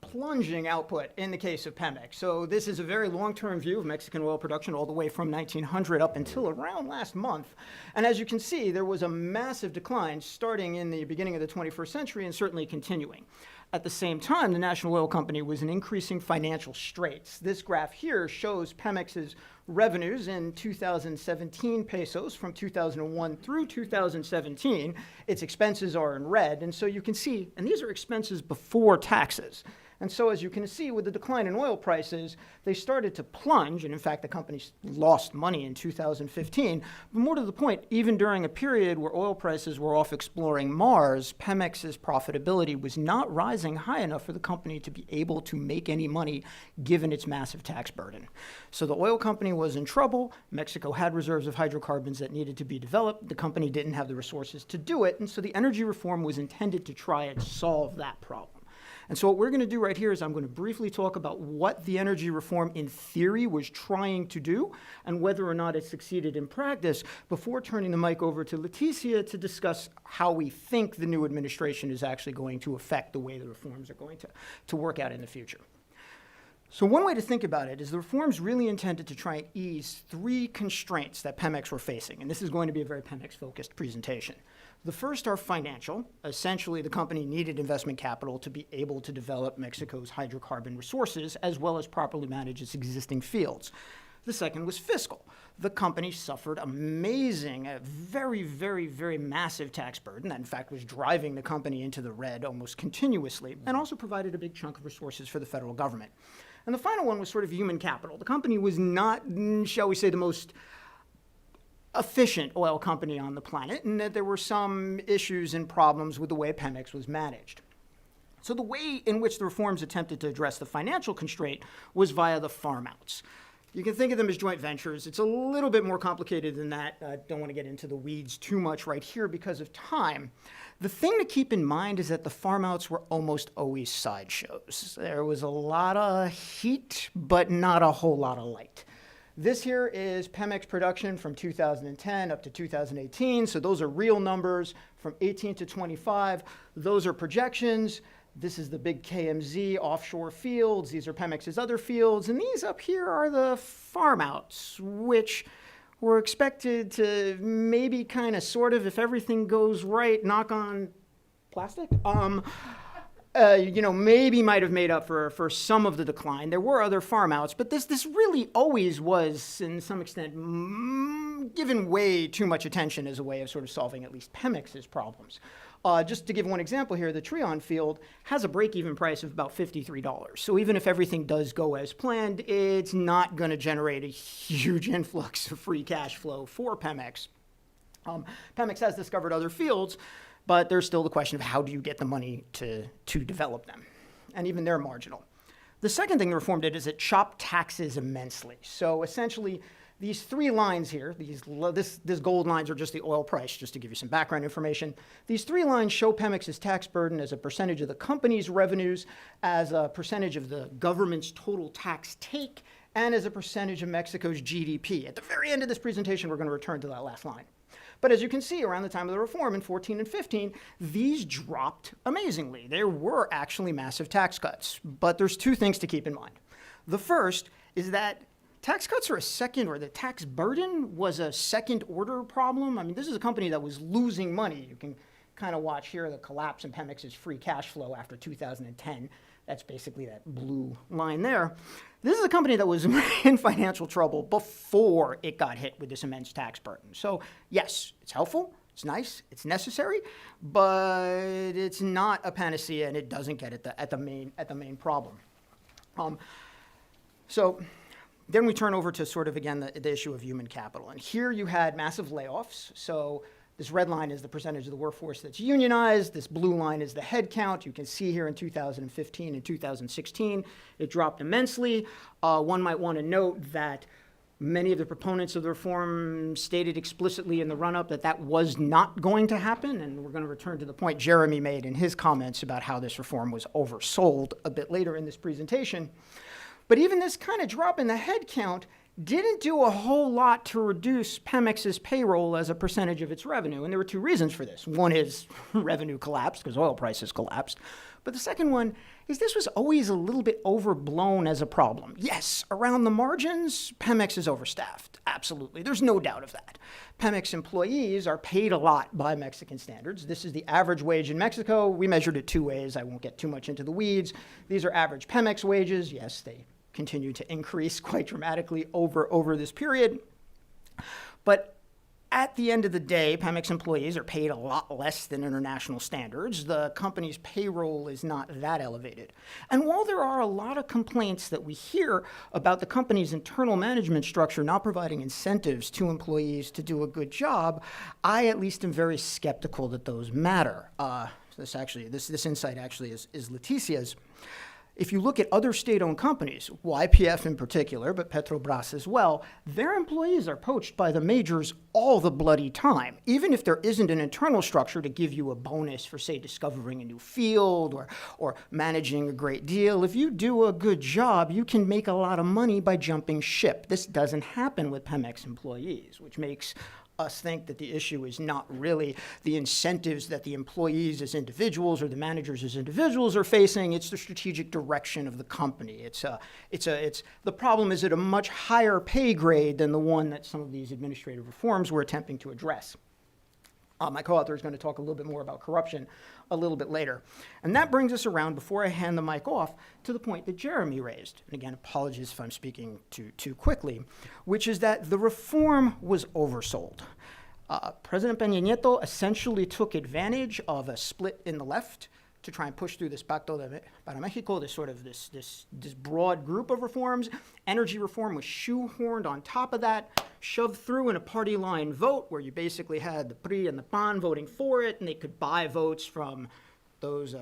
plunging output in the case of Pemex. So this is a very long-term view of Mexican oil production all the way from 1900 up until around last month. And as you can see, there was a massive decline starting in the beginning of the 21st century and certainly continuing. At the same time, the National Oil Company was in increasing financial straits. This graph here shows Pemex's revenues in 2017 pesos from 2001 through 2017. Its expenses are in red, and so you can see, and these are expenses before taxes. And so as you can see, with the decline in oil prices, they started to plunge, and in fact, the company lost money in 2015. But more to the point, even during a period where oil prices were off exploring Mars, Pemex's profitability was not rising high enough for the company to be able to make any money given its massive tax burden. So the oil company was in trouble. Mexico had reserves of hydrocarbons that needed to be developed. The company didn't have the resources to do it, and so the energy reform was intended to try and solve that problem. And so what we're going to do right here is I'm going to briefly talk about what the energy reform in theory was trying to do and whether or not it succeeded in practice before turning the mic over to Leticia to discuss how we think the new administration is actually going to affect the way the reforms are going to work out in the future. So one way to think about it is the reforms really intended to try and ease three constraints that Pemex were facing, and this is going to be a very Pemex-focused presentation. The first are financial. Essentially, the company needed investment capital to be able to develop Mexico's hydrocarbon resources as well as properly manage its existing fields. The second was fiscal. The company suffered a very, very, very massive tax burden that in fact was driving the company into the red almost continuously, and also provided a big chunk of resources for the federal government. And the final one was sort of human capital. The company was not, shall we say, the most efficient oil company on the planet, and that there were some issues and problems with the way Pemex was managed. So the way in which the reforms attempted to address the financial constraint was via the farm-outs. You can think of them as joint ventures. It's a little bit more complicated than that. I don't want to get into the weeds too much right here because of time. The thing to keep in mind is that the farm-outs were almost always sideshows. There was a lot of heat, but not a whole lot of light. This here is Pemex production from 2010 up to 2018. So those are real numbers from 18 to 25. Those are projections. This is the big KMZ offshore fields. These are Pemex's other fields. And these up here are the farm outs, which were expected to maybe kind of sort of, if everything goes right, knock on plastic, maybe might have made up for some of the decline. There were other farm outs, but this really always was, in some extent, given way too much attention as a way of sort of solving at least Pemex's problems. Just to give one example here, the Trion field has a break-even price of about $53. So even if everything does go as planned, it's not going to generate a huge influx of free cash flow for Pemex. Pemex has discovered other fields, but there's still the question of how do you get the money to develop them? And even they're marginal. The second thing the reform did is it chopped taxes immensely. So essentially, these three lines here, this gold lines are just the oil price, just to give you some background information. These three lines show Pemex's tax burden as a percentage of the company's revenues, as a percentage of the government's total tax take, and as a percentage of Mexico's GDP. At the very end of this presentation, we're going to return to that last line. But as you can see, around the time of the reform in 14 and 15, these dropped amazingly. There were actually massive tax cuts. But there's two things to keep in mind. The first is that tax cuts are the tax burden was a second order problem. I mean, this is a company that was losing money. You can kind of watch here the collapse in Pemex's free cash flow after 2010. That's basically that blue line there. This is a company that was in financial trouble before it got hit with this immense tax burden. So yes, it's helpful, it's nice, it's necessary, but it's not a panacea, and it doesn't get at the main problem. So then we turn over to sort of, again, the issue of human capital. And here you had massive layoffs. So this red line is the percentage of the workforce that's unionized. This blue line is the head count. You can see here in 2015 and 2016, it dropped immensely. One might want to note that many of the proponents of the reform stated explicitly in the run-up that that was not going to happen. And we're going to return to the point Jeremy made in his comments about how this reform was oversold a bit later in this presentation. But even this kind of drop in the head count didn't do a whole lot to reduce Pemex's payroll as a percentage of its revenue. And there were two reasons for this. One is revenue collapsed because oil prices collapsed. But the second one is this was always a little bit overblown as a problem. Yes, around the margins, Pemex is overstaffed. Absolutely. There's no doubt of that. Pemex employees are paid a lot by Mexican standards. This is the average wage in Mexico. We measured it two ways. I won't get too much into the weeds. These are average Pemex wages. Yes, they continue to increase quite dramatically over this period. But at the end of the day, Pemex employees are paid a lot less than international standards. The company's payroll is not that elevated. And while there are a lot of complaints that we hear about the company's internal management structure not providing incentives to employees to do a good job, I at least am very skeptical that those matter. This insight actually is Leticia's. If you look at other state-owned companies, YPF in particular, but Petrobras as well, their employees are poached by the majors all the bloody time, even if there isn't an internal structure to give you a bonus for, say, discovering a new field or managing a great deal. If you do a good job, you can make a lot of money by jumping ship. This doesn't happen with Pemex employees, which makes us think that the issue is not really the incentives that the employees as individuals or the managers as individuals are facing. It's the strategic direction of the company. The problem is at a much higher pay grade than the one that some of these administrative reforms were attempting to address. My co-author is going to talk a little bit more about corruption a little bit later. And that brings us around, before I hand the mic off, to the point that Jeremy raised. And again, apologies if I'm speaking too quickly, which is that the reform was oversold. President Peña Nieto essentially took advantage of a split in the left to try and push through this Pacto para Mexico, this broad group of reforms. Energy reform was shoehorned on top of that, shoved through in a party line vote where you basically had the PRI and the PAN voting for it, and they could buy votes from those,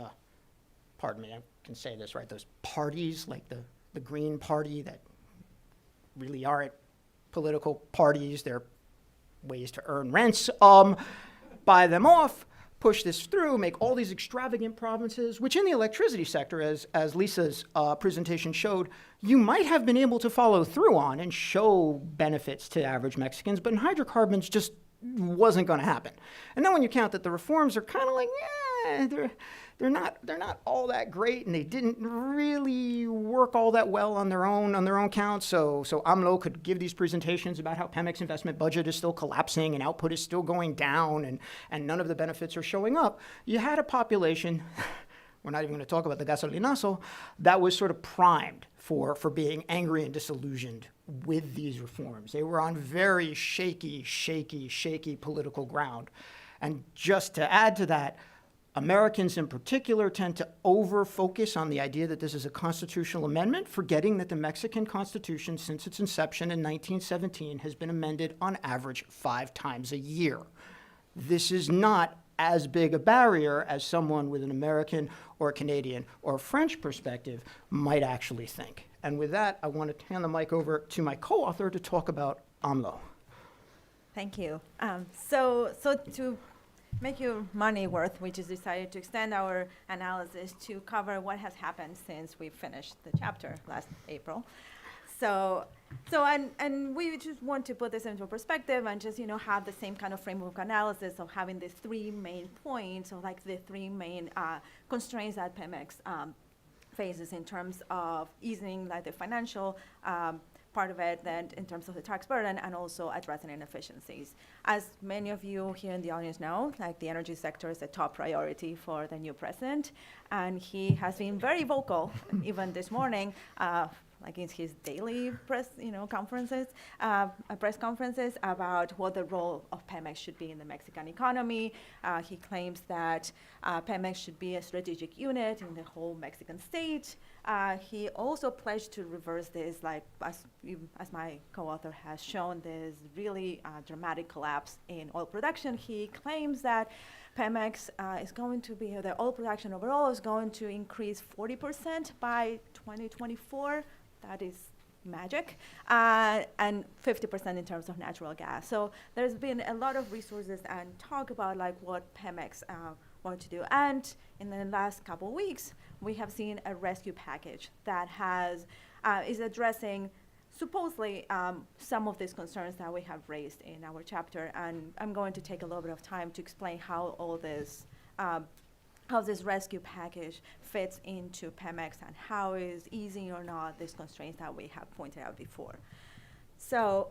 pardon me, I can say this, right, those parties like the Green Party that really aren't political parties. They're ways to earn rents, buy them off, push this through, make all these extravagant provinces, which in the electricity sector, as Lisa's presentation showed, you might have been able to follow through on and show benefits to average Mexicans, but in hydrocarbons just wasn't going to happen. And then when you count that the reforms are kind of like, they're not all that great, and they didn't really work all that well on their own count. So Amlo could give these presentations about how Pemex investment budget is still collapsing and output is still going down, and none of the benefits are showing up. You had a population, we're not even going to talk about the gasolinazo, that was sort of primed for being angry and disillusioned with these reforms. They were on very shaky political ground. And just to add to that, Americans in particular tend to over-focus on the idea that this is a constitutional amendment, forgetting that the Mexican Constitution, since its inception in 1917, has been amended on average 5 times a year. This is not as big a barrier as someone with an American or Canadian or French perspective might actually think. And with that, I want to hand the mic over to my co-author to talk about Amlo. Thank you. So to make your money worth, we just decided to extend our analysis to cover what has happened since we finished the chapter last April. And we just want to put this into perspective and just, have the same kind of framework analysis of having these three main points, or like the three main constraints that Pemex faces in terms of easing like the financial part of it, then in terms of the tax burden, and also addressing inefficiencies. As many of you here in the audience know, like the energy sector is a top priority for the new president, and he has been very vocal, even this morning, like in his daily press, press conferences about what the role of Pemex should be in the Mexican economy. He claims that Pemex should be a strategic unit in the whole Mexican state. He also pledged to reverse this, like as my co-author has shown, this really dramatic collapse in oil production. He claims that Pemex is going to be, the oil production overall is going to increase 40% by 2024. That is magic, and 50% in terms of natural gas. So there's been a lot of resources and talk about like what Pemex want to do. And in the last couple of weeks, we have seen a rescue package that is addressing supposedly some of these concerns that we have raised in our chapter. And I'm going to take a little bit of time to explain how all this how this rescue package fits into Pemex and how is easing or not these constraints that we have pointed out before. So,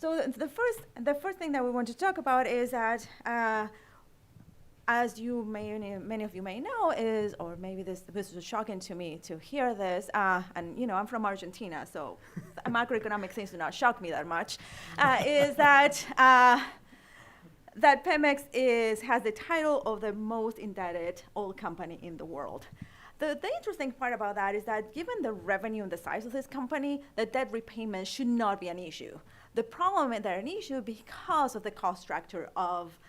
the first thing that we want to talk about is that, as many of you may know, or maybe this is shocking to me to hear this, and I'm from Argentina, so macroeconomic things do not shock me that much, is that Pemex has the title of the most indebted oil company in the world. The interesting part about that is that given the revenue and the size of this company, the debt repayment should not be an issue. The problem is they're an issue because of the cost structure of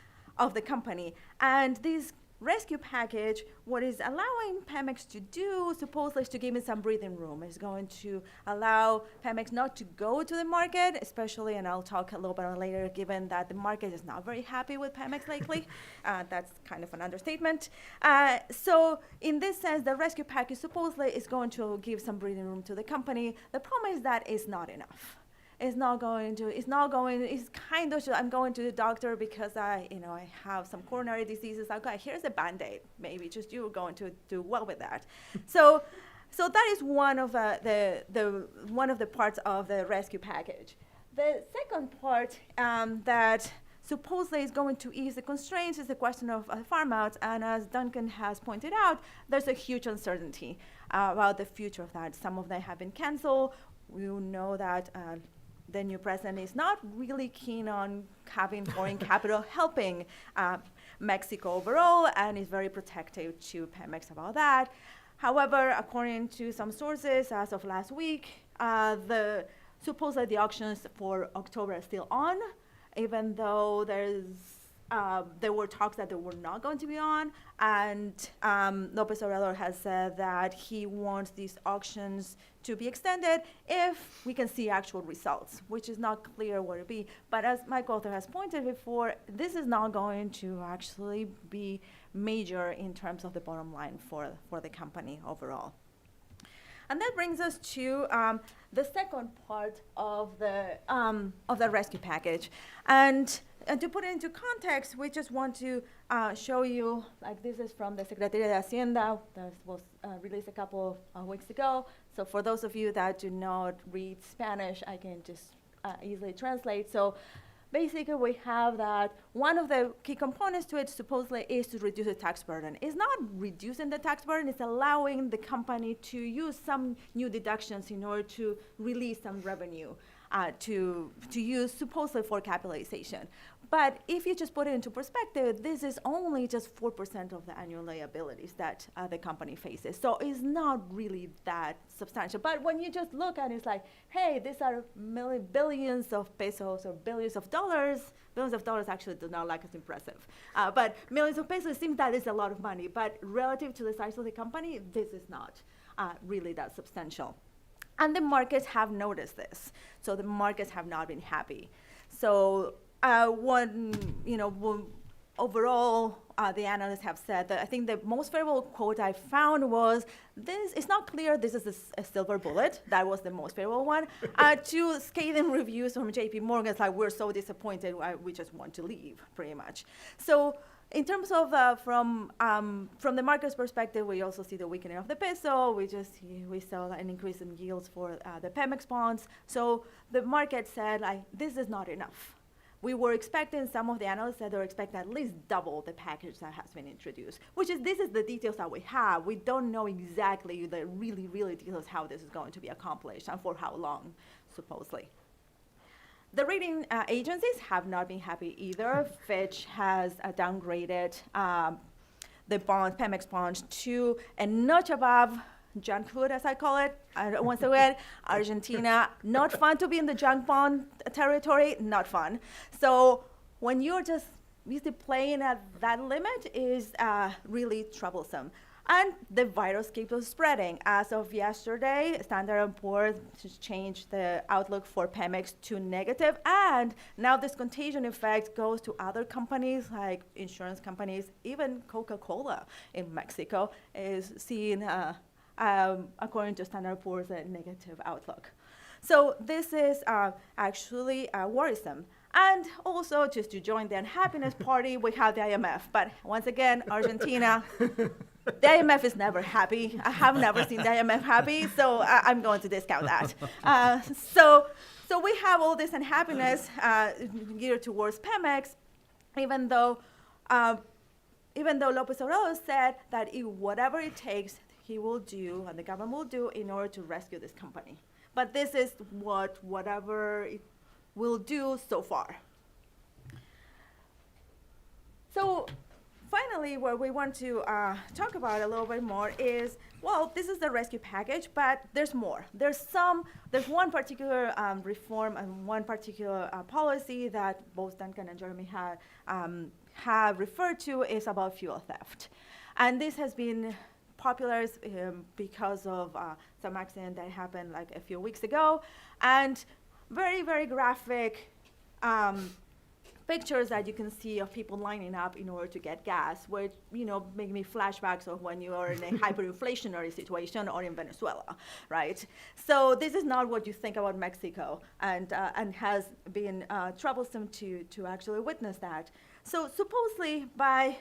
the company. And this rescue package, what is allowing Pemex to do, supposedly, is to give it some breathing room. It's going to allow Pemex not to go to the market, especially, and I'll talk a little bit later, given that the market is not very happy with Pemex lately. That's kind of an understatement. So in this sense, the rescue package supposedly is going to give some breathing room to the company. The problem is that it's not enough. It's kind of, I'm going to the doctor because I have some coronary diseases. Okay, here's a Band-Aid. Maybe just you're going to do well with that. So that is one of the parts of the rescue package. The second part that supposedly is going to ease the constraints is the question of farm outs. And as Duncan has pointed out, there's a huge uncertainty about the future of that. Some of them have been canceled. We know that the new president is not really keen on having foreign capital helping Mexico overall, and is very protective to Pemex about that. However, according to some sources, as of last week, supposedly the auctions for October are still on, even though there were talks that they were not going to be on, and López Obrador has said that he wants these auctions to be extended if we can see actual results, which is not clear what it be. But as my co-author has pointed before, this is not going to actually be major in terms of the bottom line for the company overall. And that brings us to the second part of the rescue package. And to put it into context, we just want to show you, like this is from the Secretaría de Hacienda, that was released a couple of weeks ago. So for those of you that do not read Spanish, I can just easily translate. So basically, we have that one of the key components to it supposedly is to reduce the tax burden. It's not reducing the tax burden, it's allowing the company to use some new deductions in order to release some revenue to use supposedly for capitalization. But if you just put it into perspective, this is only just 4% of the annual liabilities that the company faces. So it's not really that substantial. But when you just look at it, it's like, hey, these are billions of pesos or billions of dollars. Billions of dollars actually do not like as impressive. But millions of pesos, it seems that is a lot of money. But relative to the size of the company, this is not really that substantial. And the markets have noticed this. So the markets have not been happy. So overall, the analysts have said that I think the most favorable quote I found was, it's not clear this is a silver bullet. That was the most favorable one. Two scathing reviews from JP Morgan, it's like, we're so disappointed, we just want to leave, pretty much. So in terms of from the market's perspective, we also see the weakening of the peso. We saw an increase in yields for the Pemex bonds. So the market said, like, this is not enough. We were expecting, some of the analysts said they were expecting at least double the package that has been introduced, this is the details that we have. We don't know exactly the really details how this is going to be accomplished and for how long, supposedly. The rating agencies have not been happy either. Fitch has downgraded the Pemex bonds to a notch above junk food, as I call it. Once again, Argentina, not fun to be in the junk bond territory, not fun. So when you're just usually playing at that limit is really troublesome. And the virus keeps on spreading. As of yesterday, Standard & Poor's just changed the outlook for Pemex to negative, and now this contagion effect goes to other companies like insurance companies. Even Coca-Cola in Mexico is seeing, according to Standard & Poor's, a negative outlook. So this is actually worrisome. And also, just to join the unhappiness party, we have the IMF. But once again, Argentina, the IMF is never happy. I have never seen the IMF happy, so I'm going to discount that. So we have all this unhappiness geared towards Pemex, even though López Obrador said that whatever it takes, he will do, and the government will do, in order to rescue this company. But this is whatever it will do so far. So finally, what we want to talk about a little bit more is, well, this is the rescue package, but there's more. There's one particular reform and one particular policy that both Duncan and Jeremy have referred to, is about fuel theft. And this has been popular because of some accident that happened like a few weeks ago, and very graphic pictures that you can see of people lining up in order to get gas, which make me flashbacks of when you are in a hyperinflationary situation or in Venezuela, right? So this is not what you think about Mexico, and has been troublesome to actually witness that. So supposedly by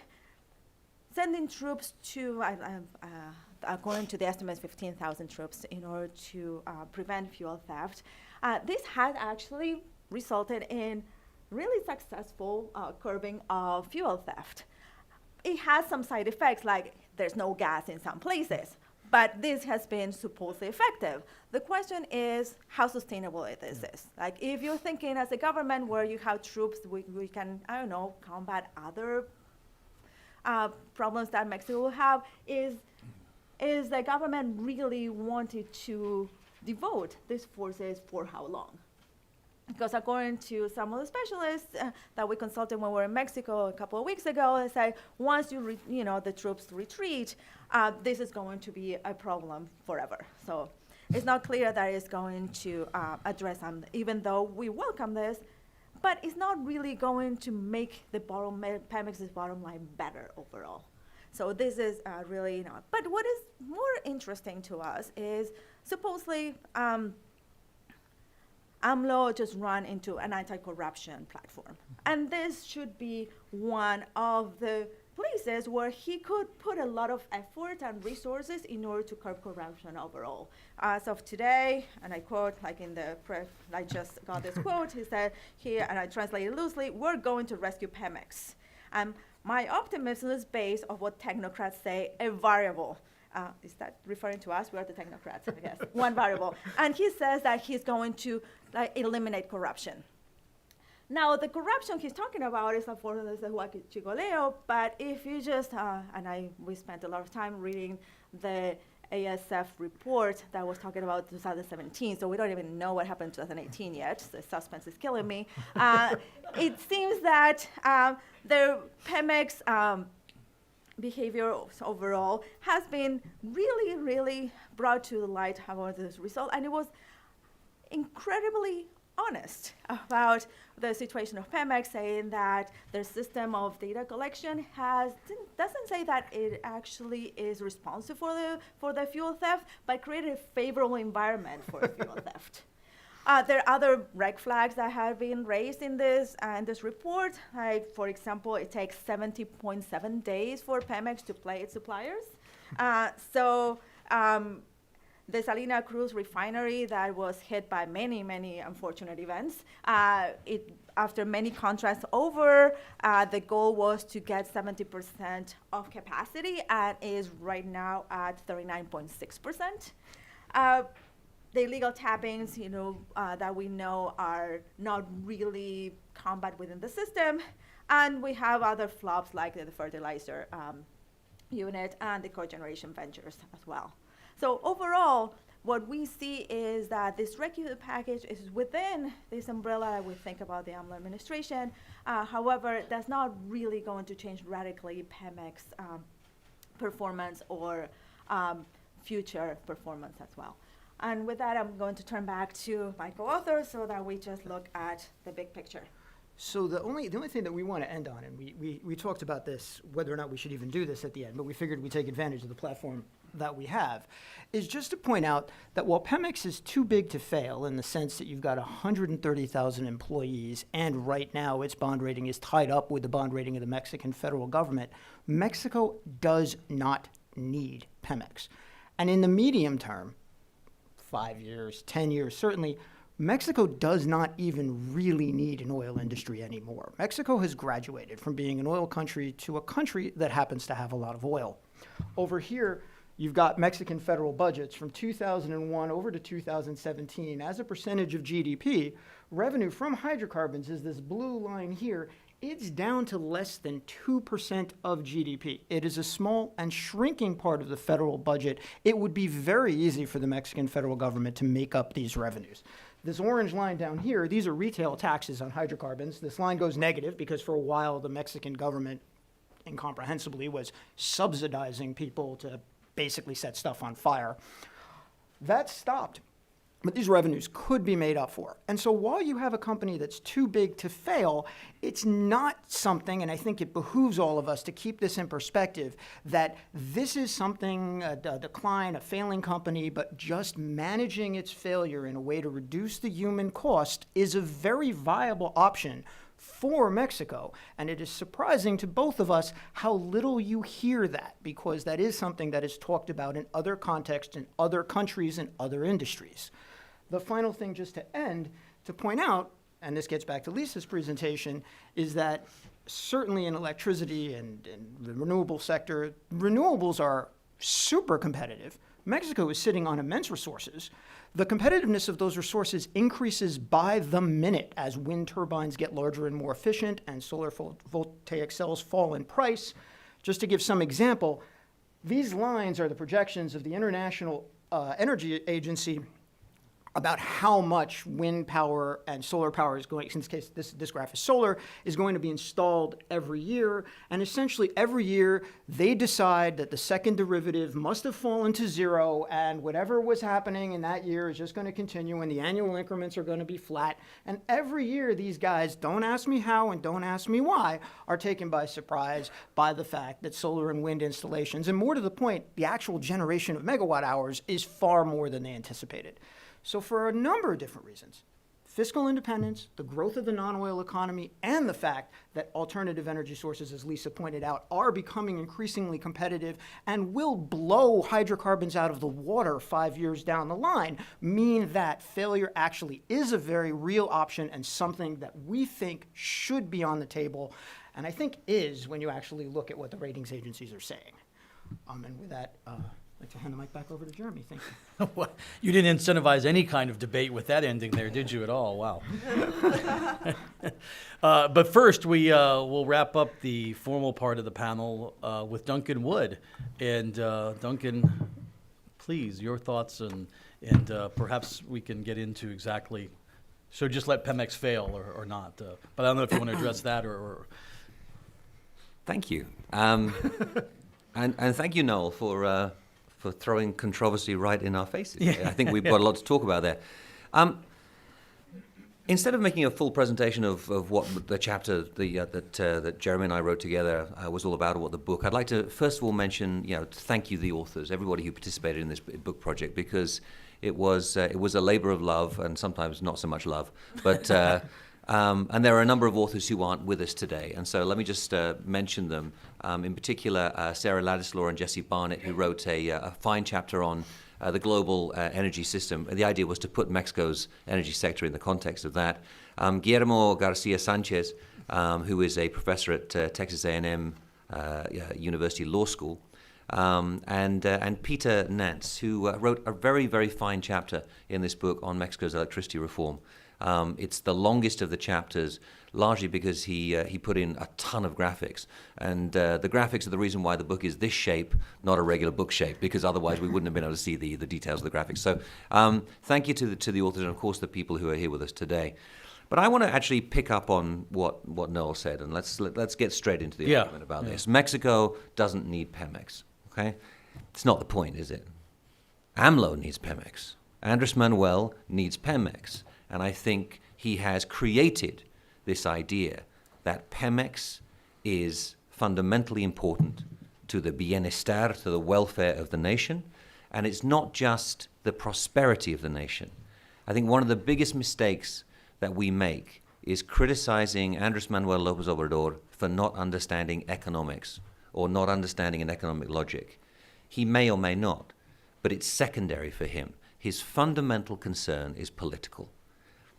sending troops to, according to the estimates, 15,000 troops in order to prevent fuel theft, this has actually resulted in really successful curbing of fuel theft. It has some side effects, like there's no gas in some places, but this has been supposedly effective. The question is how sustainable this is. Like, if you're thinking as a government where you have troops, we can, I don't know, combat other problems that Mexico will have, is the government really wanted to devote these forces for how long? Because according to some of the specialists that we consulted when we were in Mexico a couple of weeks ago, they said once the troops retreat, this is going to be a problem forever. So it's not clear that it's going to address them, even though we welcome this. But it's not really going to make the Pemex's bottom line better overall. So this is really not. But what is more interesting to us is supposedly AMLO just ran into an anti-corruption platform. And this should be one of the places where he could put a lot of effort and resources in order to curb corruption overall. As of today, and I quote, like in the press, I just got this quote, he said here, and I translate it loosely, "We're going to rescue Pemex. My optimism is based on what technocrats say, a variable." Is that referring to us? We are the technocrats, I guess. One variable. And he says that he's going to eliminate corruption. Now, the corruption he's talking about is for the huachicholeo, but if you just, we spent a lot of time reading the ASF report that was talking about 2017, so we don't even know what happened in 2018 yet. The suspense is killing me. It seems that the Pemex behavior overall has been really, really brought to the light about this result, and it was incredibly honest about the situation of Pemex, saying that their system of data collection doesn't say that it actually is responsible for the fuel theft, but created a favorable environment for fuel theft. There are other red flags that have been raised in this report. Like, for example, it takes 70.7 days for Pemex to pay its suppliers. The Salina Cruz refinery that was hit by many, many unfortunate events, after many contracts over, the goal was to get 70% of capacity and is right now at 39.6%. The illegal tappings, that we know are not really combat within the system. And we have other flops like the fertilizer unit and the cogeneration ventures as well. So overall, what we see is that this regulated package is within this umbrella that we think about the AMLO administration. However, that's not really going to change radically Pemex performance or future performance as well. And with that, I'm going to turn back to my co-author so that we just look at the big picture. So the only thing that we want to end on, and we talked about this, whether or not we should even do this at the end, but we figured we'd take advantage of the platform that we have, is just to point out that while Pemex is too big to fail in the sense that you've got 130,000 employees, and right now its bond rating is tied up with the bond rating of the Mexican federal government, Mexico does not need Pemex. And in the medium term, 5 years, 10 years, certainly, Mexico does not even really need an oil industry anymore. Mexico has graduated from being an oil country to a country that happens to have a lot of oil. Over here, you've got Mexican federal budgets from 2001 over to 2017. As a percentage of GDP, revenue from hydrocarbons is this blue line here. It's down to less than 2% of GDP. It is a small and shrinking part of the federal budget. It would be very easy for the Mexican federal government to make up these revenues. This orange line down here, these are retail taxes on hydrocarbons. This line goes negative because for a while the Mexican government incomprehensibly was subsidizing people to basically set stuff on fire. That stopped. But these revenues could be made up for. And so while you have a company that's too big to fail, it's not something, and I think it behooves all of us to keep this in perspective, that this is something, a decline, a failing company, but just managing its failure in a way to reduce the human cost is a very viable option for Mexico. And it is surprising to both of us how little you hear that, because that is something that is talked about in other contexts, in other countries, and other industries. The final thing, just to end, to point out, and this gets back to Lisa's presentation, is that certainly in electricity and the renewable sector, renewables are super competitive. Mexico is sitting on immense resources. The competitiveness of those resources increases by the minute as wind turbines get larger and more efficient and solar photovoltaic cells fall in price. Just to give some example, these lines are the projections of the International Energy Agency about how much wind power and solar power is going, in this case, this graph is solar, is going to be installed every year. And essentially every year they decide that the second derivative must have fallen to zero, and whatever was happening in that year is just going to continue, and the annual increments are going to be flat. And every year these guys, don't ask me how and don't ask me why, are taken by surprise by the fact that solar and wind installations, and more to the point, the actual generation of megawatt hours is far more than they anticipated. So for a number of different reasons, fiscal independence, the growth of the non-oil economy, and the fact that alternative energy sources, as Lisa pointed out, are becoming increasingly competitive and will blow hydrocarbons out of the water 5 years down the line, mean that failure actually is a very real option and something that we think should be on the table, and I think is when you actually look at what the ratings agencies are saying. And with that, I'd like to hand the mic back over to Jeremy. Thank you. Well, you didn't incentivize any kind of debate with that ending there, did you at all? Wow. But first, we'll wrap up the formal part of the panel with Duncan Wood. And Duncan, please, your thoughts, and perhaps we can get into exactly, so just let Pemex fail or not. But I don't know if you want to address that or Thank you. And thank you, Noel, for throwing controversy right in our faces. Yeah. I think we've got a lot to talk about there. Instead of making a full presentation of what the chapter that Jeremy and I wrote together was all about, or what the book, I'd like to first of all mention, thank you, the authors, everybody who participated in this book project, because it was a labor of love, and sometimes not so much love, but and there are a number of authors who aren't with us today, and so let me just mention them. In particular, Sarah Ladislaw and Jesse Barnett, who wrote a fine chapter on the global energy system. The idea was to put Mexico's energy sector in the context of that. Guillermo Garcia Sanchez, who is a professor at Texas A&M University Law School, and Peter Nance, who wrote a very, very fine chapter in this book on Mexico's electricity reform. It's the longest of the chapters, largely because he put in a ton of graphics. And the graphics are the reason why the book is this shape, not a regular book shape, because otherwise we wouldn't have been able to see the details of the graphics. So thank you to the authors and, of course, the people who are here with us today. But I want to actually pick up on what Noel said, and let's get straight into the argument about this. Mexico doesn't need Pemex, okay? It's not the point, is it? AMLO needs Pemex. Andres Manuel needs Pemex. And I think he has created this idea that Pemex is fundamentally important to the bienestar, to the welfare of the nation, and it's not just the prosperity of the nation. I think one of the biggest mistakes that we make is criticizing Andres Manuel López Obrador for not understanding economics or not understanding an economic logic. He may or may not, but it's secondary for him. His fundamental concern is political.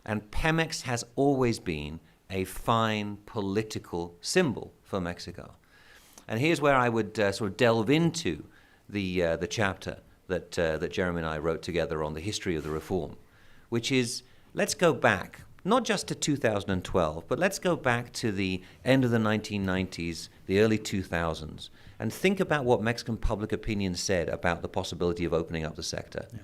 And Pemex has always been a fine political symbol for Mexico. And here's where I would sort of delve into the chapter that Jeremy and I wrote together on the history of the reform, which is, let's go back, not just to 2012, but let's go back to the end of the 1990s, the early 2000s, and think about what Mexican public opinion said about the possibility of opening up the sector. Yeah.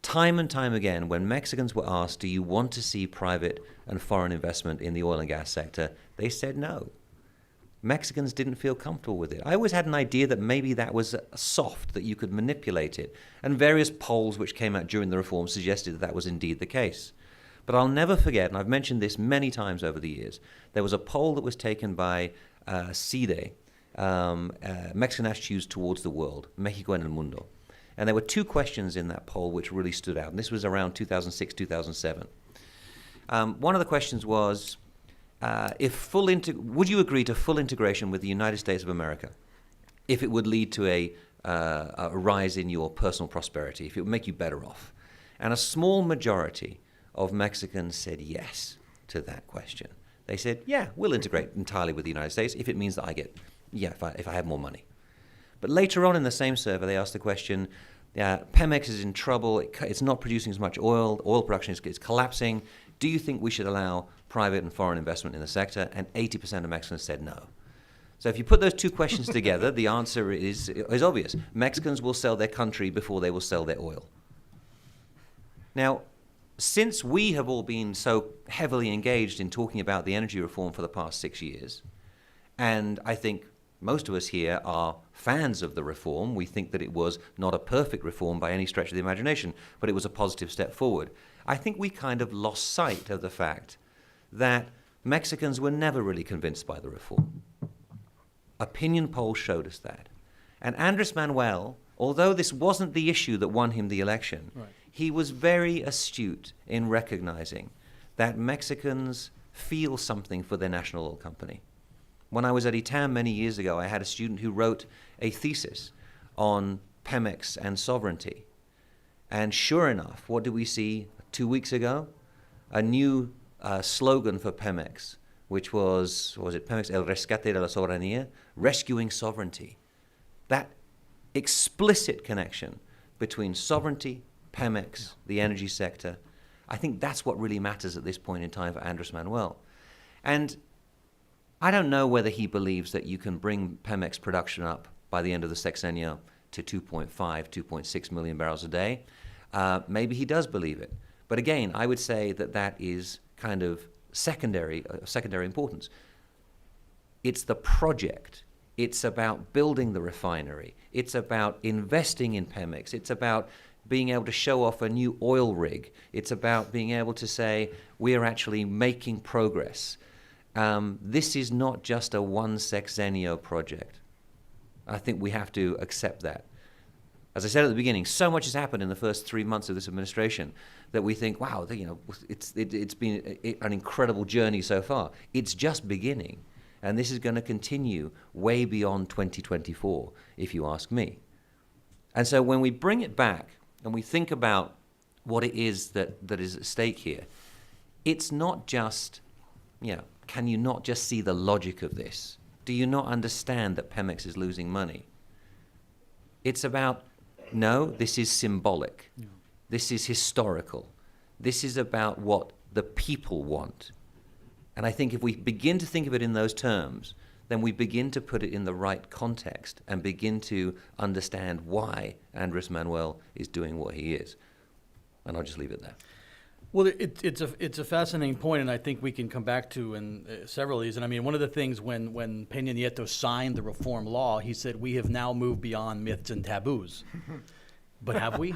Time and time again, when Mexicans were asked, do you want to see private and foreign investment in the oil and gas sector, they said no. Mexicans didn't feel comfortable with it. I always had an idea that maybe that was soft, that you could manipulate it. And various polls which came out during the reform suggested that was indeed the case. But I'll never forget, and I've mentioned this many times over the years, there was a poll that was taken by CIDE, Mexican Attitudes Towards the World, México en el Mundo. And there were two questions in that poll which really stood out, and this was around 2006, 2007. One of the questions was, would you agree to full integration with the United States of America if it would lead to a rise in your personal prosperity, if it would make you better off? And a small majority of Mexicans said yes to that question. They said, yeah, we'll integrate entirely with the United States if it means that if I have more money. But later on in the same survey, they asked the question, Pemex is in trouble, it's not producing as much oil production is collapsing. Do you think we should allow private and foreign investment in the sector? And 80% of Mexicans said no. So if you put those two questions together, the answer is obvious. Mexicans will sell their country before they will sell their oil. Now, since we have all been so heavily engaged in talking about the energy reform for the past 6 years, and I think most of us here are fans of the reform. We think that it was not a perfect reform by any stretch of the imagination, but it was a positive step forward. I think we kind of lost sight of the fact that Mexicans were never really convinced by the reform. Opinion polls showed us that. And Andres Manuel, although this wasn't the issue that won him the election, right, he was very astute in recognizing that Mexicans feel something for their national oil company. When I was at ITAM many years ago, I had a student who wrote a thesis on Pemex and sovereignty. And sure enough, what did we see 2 weeks ago? A new slogan for Pemex, which was it Pemex, El Rescate de la Soberanía, rescuing sovereignty. That explicit connection between sovereignty, Pemex, the energy sector. I think that's what really matters at this point in time for Andrés Manuel. And I don't know whether he believes that you can bring Pemex production up by the end of the sexenio to 2.5, 2.6 million barrels a day. Maybe he does believe it. But again, I would say that that is kind of secondary importance. It's the project. It's about building the refinery. It's about investing in Pemex. It's about being able to show off a new oil rig. It's about being able to say, we are actually making progress. This is not just a one sexenio project. I think we have to accept that. As I said at the beginning, so much has happened in the first 3 months of this administration that we think, wow, it's been an incredible journey so far. It's just beginning. And this is going to continue way beyond 2024, if you ask me. And so when we bring it back and we think about what it is that is at stake here, it's not just, can you not just see the logic of this? Do you not understand that Pemex is losing money? It's about, no, this is symbolic. Yeah. This is historical. This is about what the people want. And I think if we begin to think of it in those terms, then we begin to put it in the right context and begin to understand why Andrés Manuel is doing what he is. And I'll just leave it there. Well, it's a fascinating point, and I think we can come back to in several of these. And I mean, one of the things when Peña Nieto signed the reform law, he said, we have now moved beyond myths and taboos. But have we?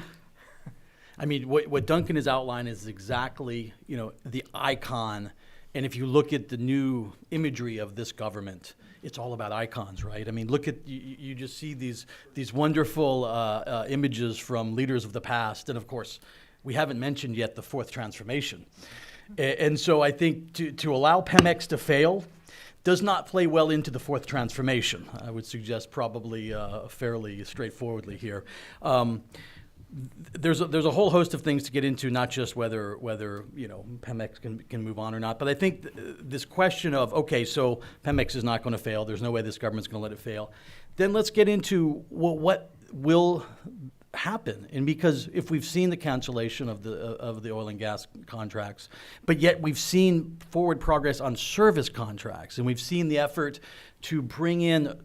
I mean, what Duncan has outlined is exactly, the icon. And if you look at the new imagery of this government, it's all about icons, right? I mean, look at, you just see these wonderful images from leaders of the past. And of course, we haven't mentioned yet the fourth transformation. And so I think to allow Pemex to fail does not play well into the fourth transformation. I would suggest probably fairly straightforwardly here. There's a whole host of things to get into, not just whether Pemex can move on or not. But I think this question of, okay, so Pemex is not going to fail. There's no way this government's going to let it fail. Then let's get into what will happen. And because if we've seen the cancellation of the oil and gas contracts, but yet we've seen forward progress on service contracts, and we've seen the effort to bring in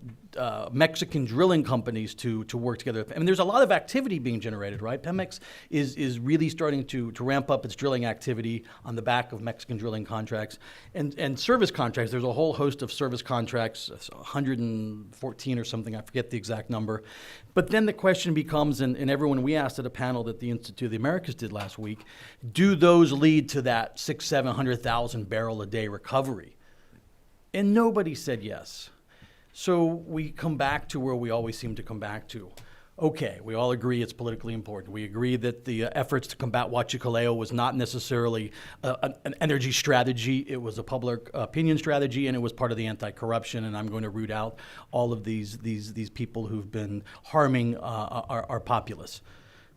Mexican drilling companies to work together. I mean, there's a lot of activity being generated, right? Pemex is really starting to ramp up its drilling activity on the back of Mexican drilling contracts. And service contracts, there's a whole host of service contracts, 114 or something, I forget the exact number. But then the question becomes, and everyone we asked at a panel that the Institute of the Americas did last week, do those lead to that 600,000-700,000 barrel a day recovery? And nobody said yes. So we come back to where we always seem to come back to. Okay, we all agree it's politically important. We agree that the efforts to combat Huachicoleo was not necessarily an energy strategy. It was a public opinion strategy, and it was part of the anti-corruption. And I'm going to root out all of these people who've been harming our populace.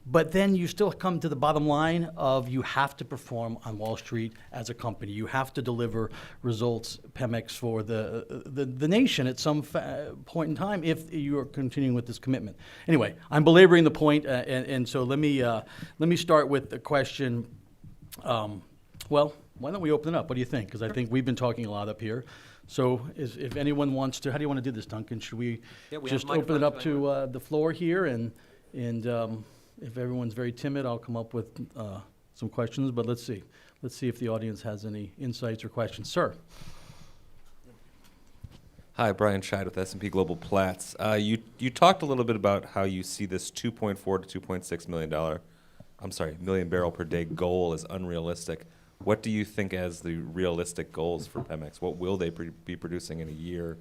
But then you still come to the bottom line of you have to perform on Wall Street as a company. You have to deliver results, Pemex, for the nation at some point in time if you are continuing with this commitment. Anyway, I'm belaboring the point, and so let me start with the question. Well, why don't we open it up? What do you think? Because I think we've been talking a lot up here. So if anyone wants to, how do you want to do this, Duncan? Should we just open it up to the floor here and if everyone's very timid, I'll come up with some questions, but let's see. Let's see if the audience has any insights or questions. Sir. Hi, Brian Scheid with S&P Global Platts. You talked a little bit about how you see this 2.4 to 2.6 million barrel per day goal as unrealistic. What do you think as the realistic goals for Pemex? What will they be producing in a year,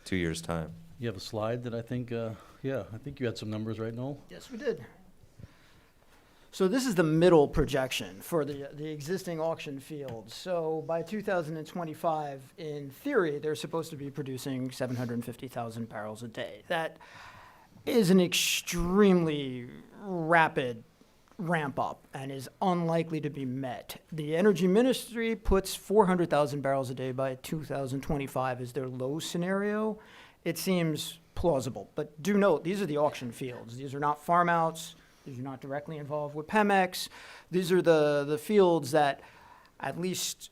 2 years' time? You have a slide that I think, I think you had some numbers, right, Noel? Yes, we did. So this is the middle projection for the existing auction fields. So by 2025, in theory, they're supposed to be producing 750,000 barrels a day. That is an extremely rapid ramp up and is unlikely to be met. The Energy Ministry puts 400,000 barrels a day by 2025 as their low scenario. it seems plausible. But do note, these are the auction fields. These are not farm outs. These are not directly involved with Pemex. These are the fields that, at least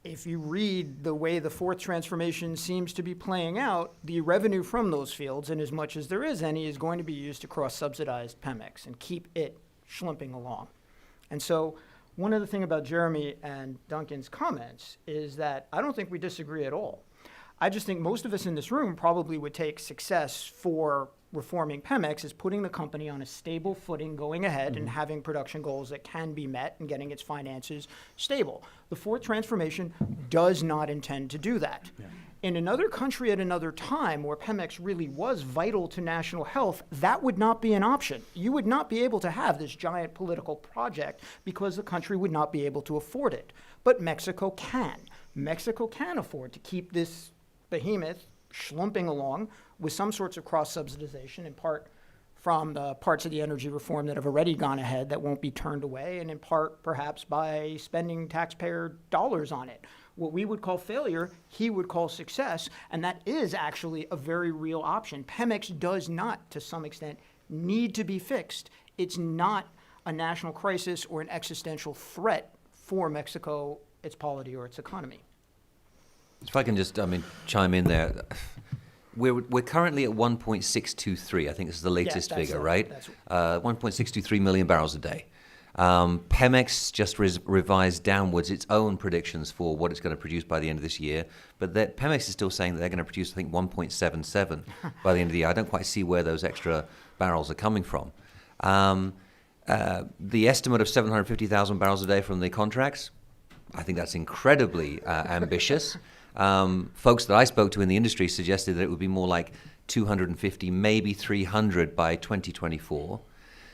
if you read the way the fourth transformation seems to be playing out, the revenue from those fields, and as much as there is any, is going to be used to cross-subsidize Pemex and keep it schlumping along. And so one other thing about Jeremy and Duncan's comments is that I don't think we disagree at all. I just think most of us in this room probably would take success for reforming Pemex as putting the company on a stable footing going ahead and having production goals that can be met and getting its finances stable. The fourth transformation does not intend to do that. Yeah. In another country at another time where Pemex really was vital to national health, that would not be an option. You would not be able to have this giant political project because the country would not be able to afford it. But Mexico can. Mexico can afford to keep this behemoth schlumping along with some sorts of cross-subsidization, in part from the parts of the energy reform that have already gone ahead that won't be turned away, and in part perhaps by spending taxpayer dollars on it. What we would call failure, he would call success, and that is actually a very real option. Pemex does not, to some extent, need to be fixed. It's not a national crisis or an existential threat for Mexico, its polity, or its economy. If I can just, chime in there. We're currently at 1.623. I think this is the latest figure, right? 1.623 million barrels a day. Pemex just revised downwards its own predictions for what it's going to produce by the end of this year. But Pemex is still saying that they're going to produce, I think, 1.77 by the end of the year. I don't quite see where those extra barrels are coming from. The estimate of 750,000 barrels a day from the contracts, I think that's incredibly ambitious. Folks that I spoke to in the industry suggested that it would be more like 250, maybe 300 by 2024.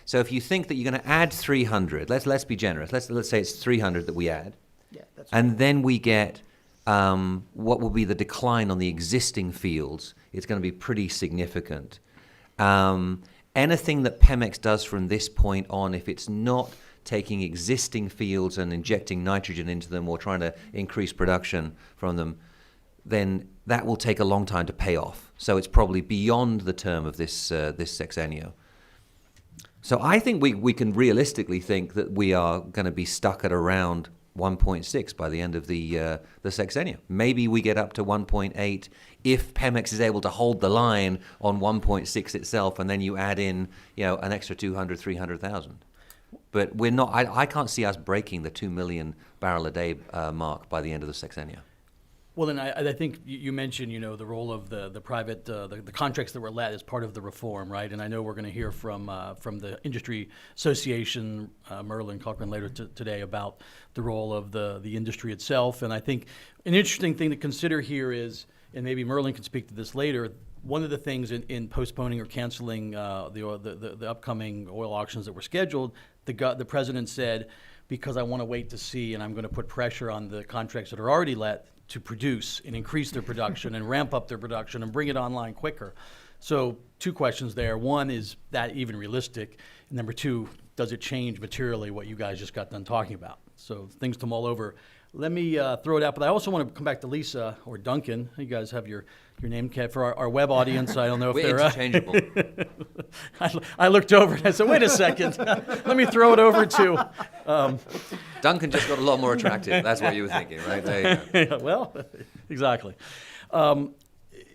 So if you think that you're going to add 300, let's be generous. Let's say it's 300 that we add, and then we get what will be the decline on the existing fields. It's going to be pretty significant. Anything that Pemex does from this point on, if it's not taking existing fields and injecting nitrogen into them or trying to increase production from them, then that will take a long time to pay off. So it's probably beyond the term of this sexennium. So I think we can realistically think that we are going to be stuck at around 1.6 by the end of the sexennium. Maybe we get up to 1.8 if Pemex is able to hold the line on 1.6 itself, and then you add in an extra 200, 300,000. But we're not. I can't see us breaking the 2 million barrel a day mark by the end of the sexennium. Well, then I think you mentioned, the role of the private, the contracts that were let as part of the reform, right? And I know we're going to hear from the industry association, Merlin Cochran, later today about the role of the industry itself. And I think an interesting thing to consider here is, and maybe Merlin can speak to this later, one of the things in postponing or canceling the upcoming oil auctions that were scheduled, the president said, because I want to wait to see, and I'm going to put pressure on the contracts that are already let to produce and increase their production and ramp up their production and bring it online quicker. So 2 questions there. One, is that even realistic? And number 2, does it change materially what you guys just got done talking about? So things to mull over. Let me throw it out, but I also want to come back to Lisa or Duncan. You guys have your name cat for our web audience. I don't know if We're they're interchangeable. I looked over and I said, wait a second. Let me throw it over to... Duncan just got a lot more attractive. That's what you were thinking, right? There you go. Well, exactly.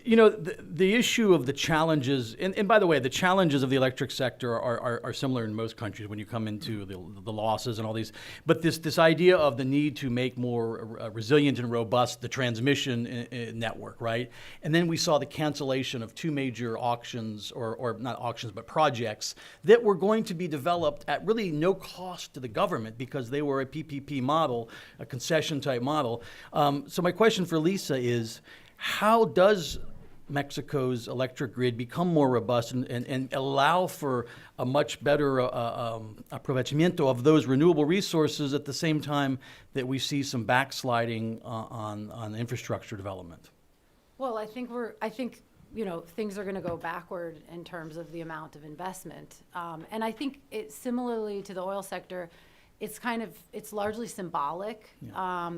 The issue of the challenges, and by the way, the challenges of the electric sector are similar in most countries when you come into the losses and all these. But this idea of the need to make more resilient and robust the transmission network, right? And then we saw the cancellation of 2 major auctions, or not auctions, but projects that were going to be developed at really no cost to the government because they were a PPP model, a concession type model. So my question for Lisa is, how does Mexico's electric grid become more robust and allow for a much better aprovechamiento of those renewable resources at the same time that we see some backsliding on infrastructure development? Well, I think things are going to go backward in terms of the amount of investment. And I think similarly to the oil sector, it's largely symbolic. Yeah.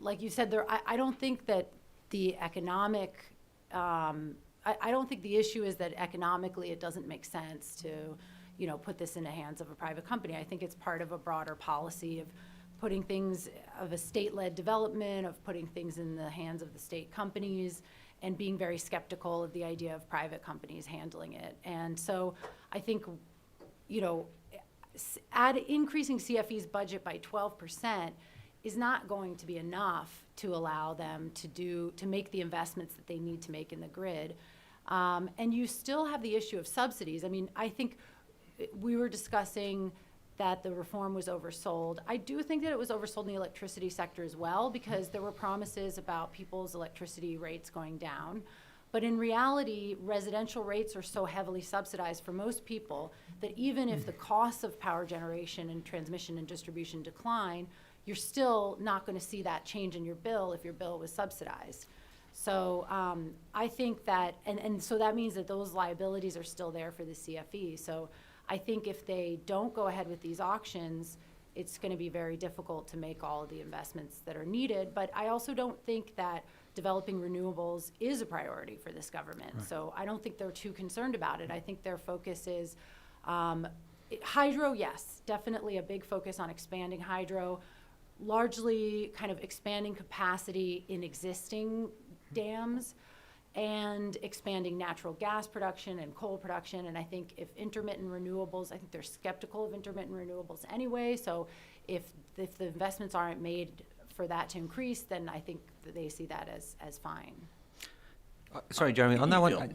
Like you said, I don't think that the economic I don't think the issue is that economically it doesn't make sense to, put this in the hands of a private company. I think it's part of a broader policy of putting things, of a state-led development, of putting things in the hands of the state companies, and being very skeptical of the idea of private companies handling it. And so I think, increasing CFE's budget by 12% is not going to be enough to allow them to make the investments that they need to make in the grid. And you still have the issue of subsidies. I mean, I think we were discussing that the reform was oversold. I do think that it was oversold in the electricity sector as well, because there were promises about people's electricity rates going down. But in reality, residential rates are so heavily subsidized for most people that even if the costs of power generation and transmission and distribution decline, you're still not going to see that change in your bill if your bill was subsidized. So I think that, and so that means that those liabilities are still there for the CFE. So I think if they don't go ahead with these auctions, it's going to be very difficult to make all of the investments that are needed. But I also don't think that developing renewables is a priority for this government. Right. So I don't think they're too concerned about it. I think their focus is hydro, yes, definitely a big focus on expanding hydro, largely kind of expanding capacity in existing dams and expanding natural gas production and coal production. And I think if intermittent renewables, I think they're skeptical of intermittent renewables anyway. So if the investments aren't made for that to increase, then I think that they see that as fine. Sorry, Jeremy, on that one,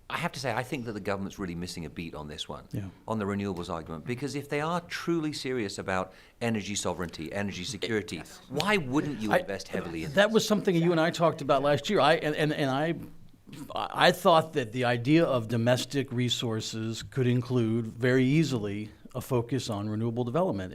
I have to say, I think that the government's really missing a beat on this one, on the renewables argument, because if they are truly serious about energy sovereignty, energy security, why wouldn't you invest heavily in that? this? Was something you and I talked about last year. I thought that the idea of domestic resources could include very easily a focus on renewable development.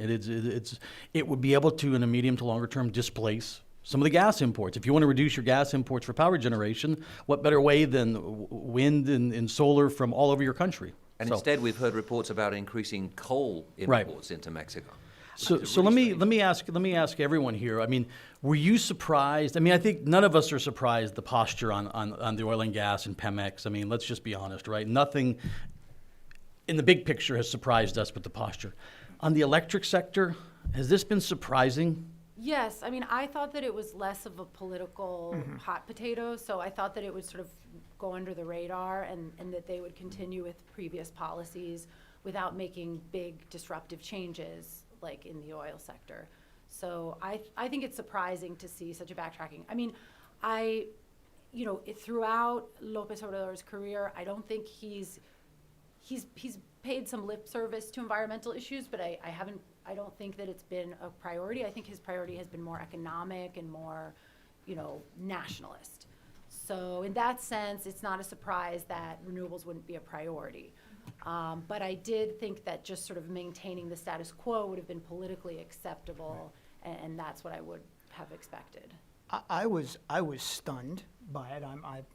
It would be able to, in a medium to longer term, displace some of the gas imports. If you want to reduce your gas imports for power generation, what better way than wind and solar from all over your country? And instead, we've heard reports about increasing coal imports into Mexico. So let me ask everyone here. I mean, were you surprised? I mean, I think none of us are surprised the posture on the oil and gas and Pemex. I mean, let's just be honest, right? Nothing in the big picture has surprised us with the posture. On the electric sector, has this been surprising? Yes, I mean, I thought that it was less of a political hot potato, so I thought that it would sort of go under the radar and that they would continue with previous policies without making big disruptive changes like in the oil sector. So I think it's surprising to see such a backtracking. I mean, throughout López Obrador's career, I don't think he's paid some lip service to environmental issues, but I don't think that it's been a priority. I think his priority has been more economic and more, nationalist. So in that sense, it's not a surprise that renewables wouldn't be a priority. But I did think that just sort of maintaining the status quo would have been politically acceptable, and that's what I would have expected. I was stunned by it.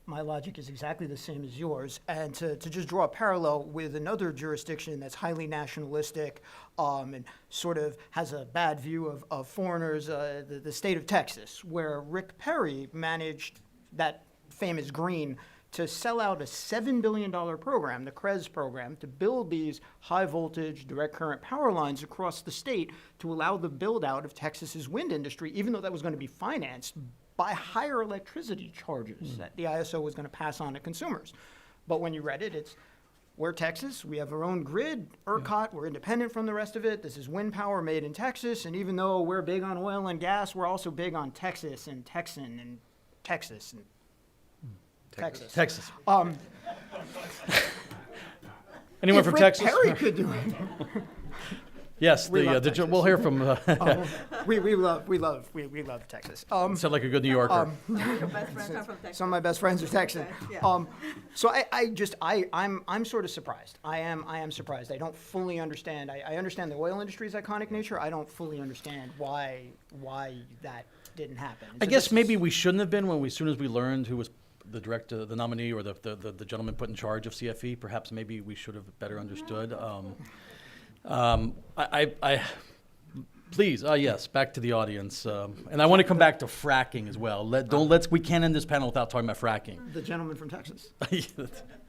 My logic is exactly the same as yours. And to just draw a parallel with another jurisdiction that's highly nationalistic and sort of has a bad view of foreigners, the state of Texas, where Rick Perry managed that famous green to sell out a $7 billion program, the CREZ program, to build these high-voltage direct current power lines across the state to allow the build-out of Texas's wind industry, even though that was going to be financed by higher electricity charges that the ISO was going to pass on to consumers. But when you read it, we're Texas, we have our own grid, ERCOT, we're independent from the rest of it, this is wind power made in Texas, and even though we're big on oil and gas, we're also big on Texas and Texan and Texas and Texas. Anyone from Rick Texas? Perry could do it. Yes, we'll hear from. We love Texas. Sound like a good New Yorker. Your best friends are from Texas. Some of my best friends are Texan. Yeah. So I'm sort of surprised. I am surprised. I don't fully understand. I understand the oil industry's iconic nature. I don't fully understand why that didn't happen. I guess maybe we shouldn't have been as soon as we learned who was the nominee or the gentleman put in charge of CFE. Perhaps maybe we should have better understood. Please, yes, back to the audience. And I want to come back to fracking as well. We can't end this panel without talking about fracking. The gentleman from Texas.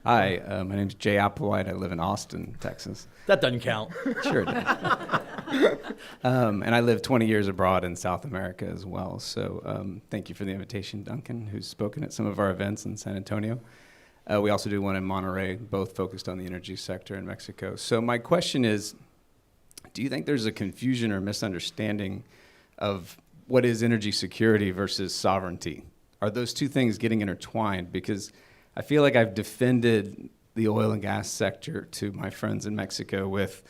Hi, my name's Jay Applewhite. I live in Austin, Texas. That doesn't count. Sure it does. And I lived 20 years abroad in South America as well. So thank you for the invitation, Duncan, who's spoken at some of our events in San Antonio. We also do one in Monterrey, both focused on the energy sector in Mexico. So my question is, do you think there's a confusion or misunderstanding of what is energy security versus sovereignty? Are those two things getting intertwined? Because I feel like I've defended the oil and gas sector to my friends in Mexico with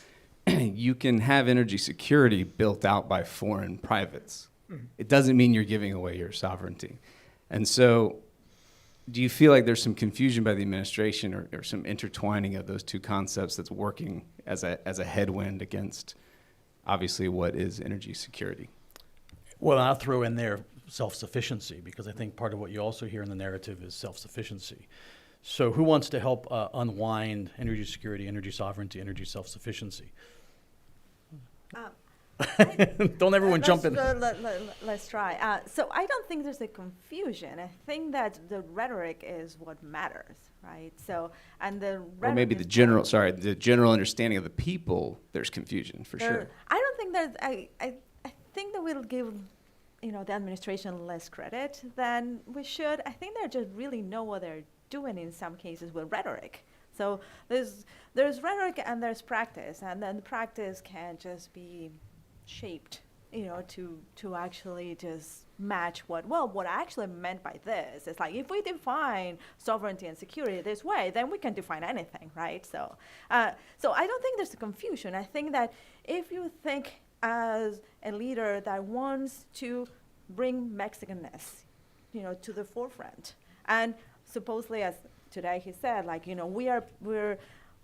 you can have energy security built out by foreign privates. It doesn't mean you're giving away your sovereignty. And so do you feel like there's some confusion by the administration or some intertwining of those two concepts that's working as a headwind against, obviously, what is energy security? Well, I'll throw in there self-sufficiency, because I think part of what you also hear in the narrative is self-sufficiency. So who wants to help unwind energy security, energy sovereignty, energy self-sufficiency? Don't everyone jump in. Let's try. So I don't think there's a confusion. I think that the rhetoric is what matters, right? So, and the rhetoric Or maybe the general understanding of the people, there's confusion for sure. I don't think there's, I think that we'll give, the administration less credit than we should. I think they just really know what they're doing in some cases with rhetoric. So there's rhetoric and there's practice, and then the practice can just be shaped, to actually just match what I actually meant by this. It's like, if we define sovereignty and security this way, then we can define anything, right? So I don't think there's a confusion. I think that if you think as a leader that wants to bring Mexicanness, to the forefront, and supposedly, as today he said,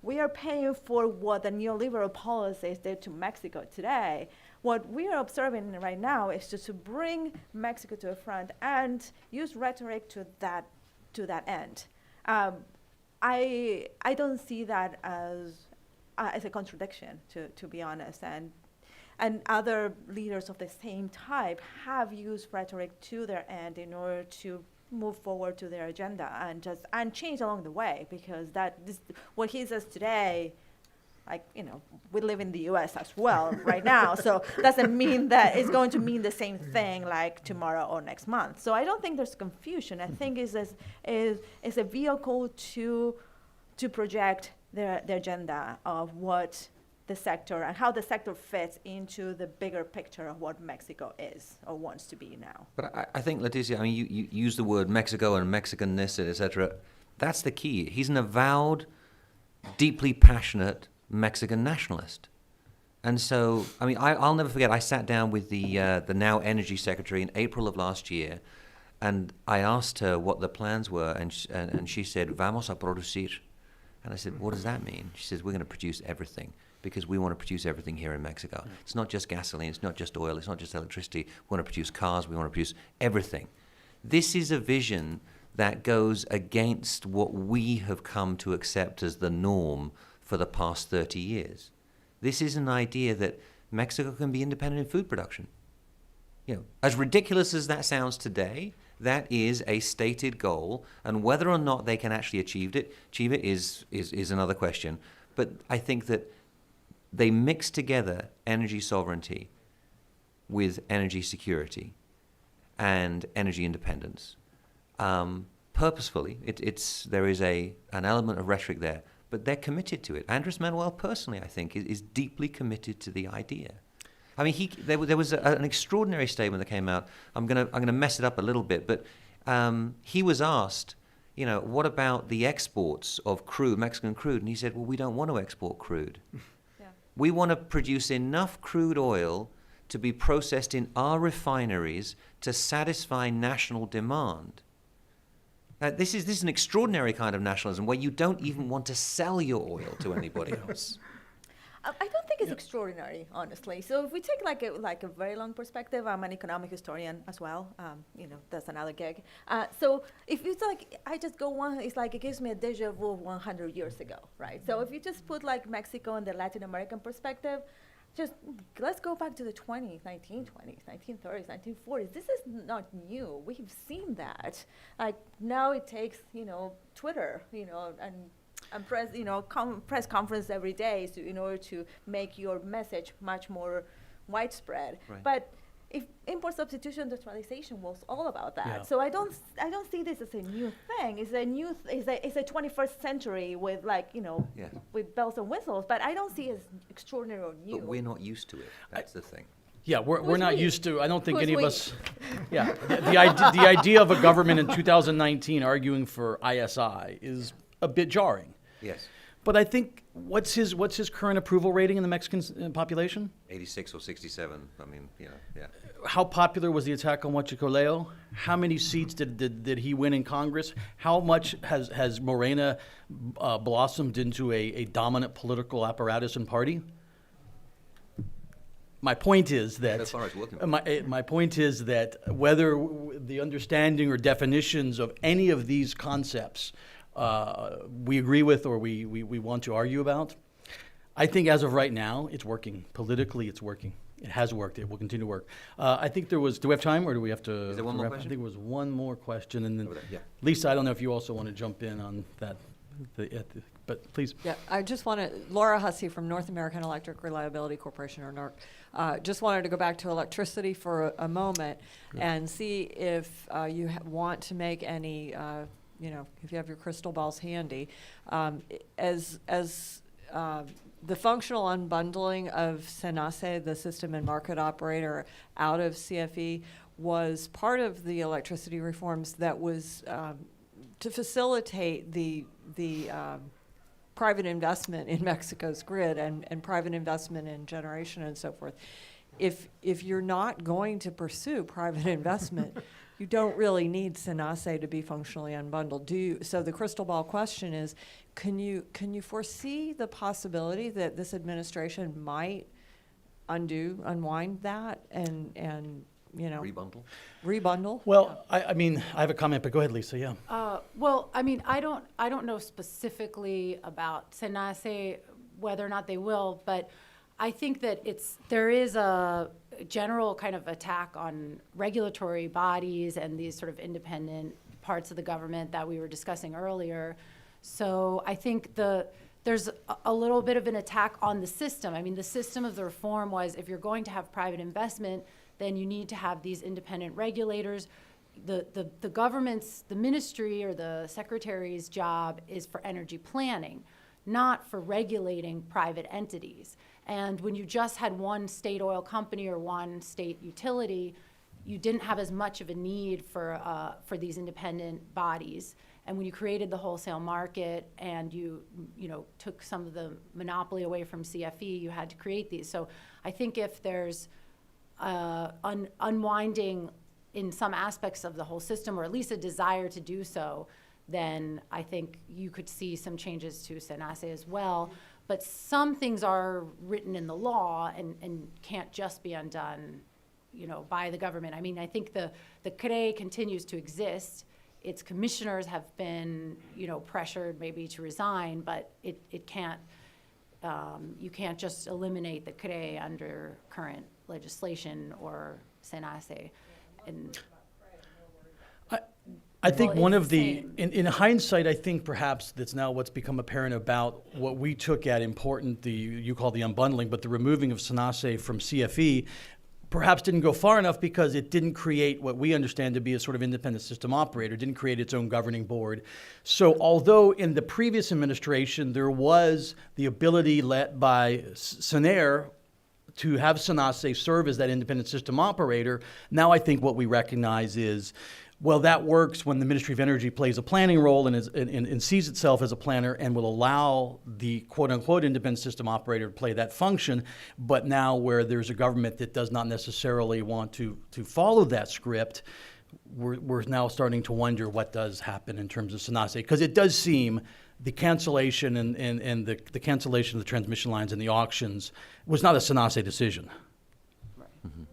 we are paying for what the neoliberal policies did to Mexico today. What we are observing right now is just to bring Mexico to the front and use rhetoric to that end. I don't see that as a contradiction, to be honest. And other leaders of the same type have used rhetoric to their end in order to move forward to their agenda and change along the way, because what he says today, we live in the U.S. as well right now, so doesn't mean that it's going to mean the same thing like tomorrow or next month. So I don't think there's confusion. I think it's a vehicle to project their agenda of what the sector and how the sector fits into the bigger picture of what Mexico is or wants to be now. But I think, Leticia, you use the word Mexico and Mexicanness, et cetera. That's the key. He's an avowed, deeply passionate Mexican nationalist. And so, I'll never forget, I sat down with the now Energy Secretary in April of last year, and I asked her what the plans were, and she said, "Vamos a producir." And I said, "What does that mean?" She says, "We're going to produce everything, because we want to produce everything here in Mexico. It's not just gasoline, it's not just oil, it's not just electricity. We want to produce cars, we want to produce everything." This is a vision that goes against what we have come to accept as the norm for the past 30 years. This is an idea that Mexico can be independent in food production. As ridiculous as that sounds today, that is a stated goal, and whether or not they can actually achieve it is another question. But I think that they mix together energy sovereignty with energy security and energy independence. Purposefully, there is an element of rhetoric there, but they're committed to it. Andres Manuel, personally, I think, is deeply committed to the idea. There was an extraordinary statement that came out. I'm gonna mess it up a little bit, but he was asked, what about the exports of crude, Mexican crude? And he said, well, we don't want to export crude. Yeah. We want to produce enough crude oil to be processed in our refineries to satisfy national demand. This is an extraordinary kind of nationalism where you don't even want to sell your oil to anybody else. I don't think it's extraordinary, honestly. So if we take like a very long perspective, I'm an economic historian as well. That's another gig. So if it's like I just go one, it's like it gives me a deja vu of 100 years ago, right? So if you just put like Mexico and the Latin American perspective, just let's go back to the 1920s, 1930s, 1940s. This is not new. We've seen that. Like now it takes, Twitter, and press, press conference every day in order to make your message much more widespread. Right. But if import substitution industrialization was all about that, Yeah. so I don't see this as a new thing. It's a 21st century with Yeah. with bells and whistles. But I don't see it as extraordinary or new. But we're not used to it. That's the thing. Yeah, we're Who's not we? used to, I don't think Who's any of we? us, yeah. The idea of a government in 2019 arguing for ISI is a bit jarring. Yes. But I think, what's his current approval rating in the Mexican population? 86 or 67. I mean, yeah. How popular was the attack on Huachicoleo? How many seats did he win in Congress? How much has Morena blossomed into a dominant political apparatus and party? My point is that As far as working. my point is that whether the understanding or definitions of any of these concepts we agree with or we want to argue about, I think as of right now, it's working. Politically, it's working. It has worked. It will continue to work. I think do we have time or do we have to? Is there one more wrap? question? I think there was one more question. And then, Over there, yeah. Lisa, I don't know if you also want to jump in on that, but please. Yeah, I just want to, Laura Hussey from North American Electric Reliability Corporation, or NERC. Just wanted to go back to electricity for a moment and see if you want to make any, if you have your crystal balls handy, as the functional unbundling of SENACE, the system and market operator, out of CFE was part of the electricity reforms that was to facilitate the private investment in Mexico's grid and private investment in generation and so forth. If you're not going to pursue private investment, you don't really need SENACE to be functionally unbundled. So the crystal ball question is, can you foresee the possibility that this administration might unwind that and rebundle? Well, I mean, I have a comment, but go ahead, Lisa. Yeah. Well, I mean, I don't know specifically about SENACE, whether or not they will, but I think that there is a general kind of attack on regulatory bodies and these sort of independent parts of the government that we were discussing earlier. So I think there's a little bit of an attack on the system. I mean, the system of the reform was, if you're going to have private investment, then you need to have these independent regulators. The government's, the ministry or the secretary's job is for energy planning, not for regulating private entities. And when you just had one state oil company or one state utility, you didn't have as much of a need for these independent bodies. And when you created the wholesale market and you took some of the monopoly away from CFE, you had to create these. So I think if there's unwinding in some aspects of the whole system, or at least a desire to do so, then I think you could see some changes to SENACE as well. But some things are written in the law and can't just be undone, by the government. I mean, I think the CRE continues to exist. Its commissioners have been, pressured maybe to resign, but it can't, you can't just eliminate the CRE under current legislation or SENACE. And I think Well, one it's of the in hindsight, I think perhaps that's now what's become apparent about what we took at important, you call the unbundling, but the removing of SENACE from CFE perhaps didn't go far enough because it didn't create what we understand to be a sort of independent system operator, didn't create its own governing board. So although in the previous administration there was the ability led by SENER to have SENACE serve as that independent system operator, now I think what we recognize is, well, that works when the Ministry of Energy plays a planning role and sees itself as a planner and will allow the quote-unquote independent system operator to play that function. But now where there's a government that does not necessarily want to follow that script, we're now starting to wonder what does happen in terms of SENACE. Because it does seem the cancellation and the cancellation of the transmission lines and the auctions was not a SENACE decision. right. Mm-hmm.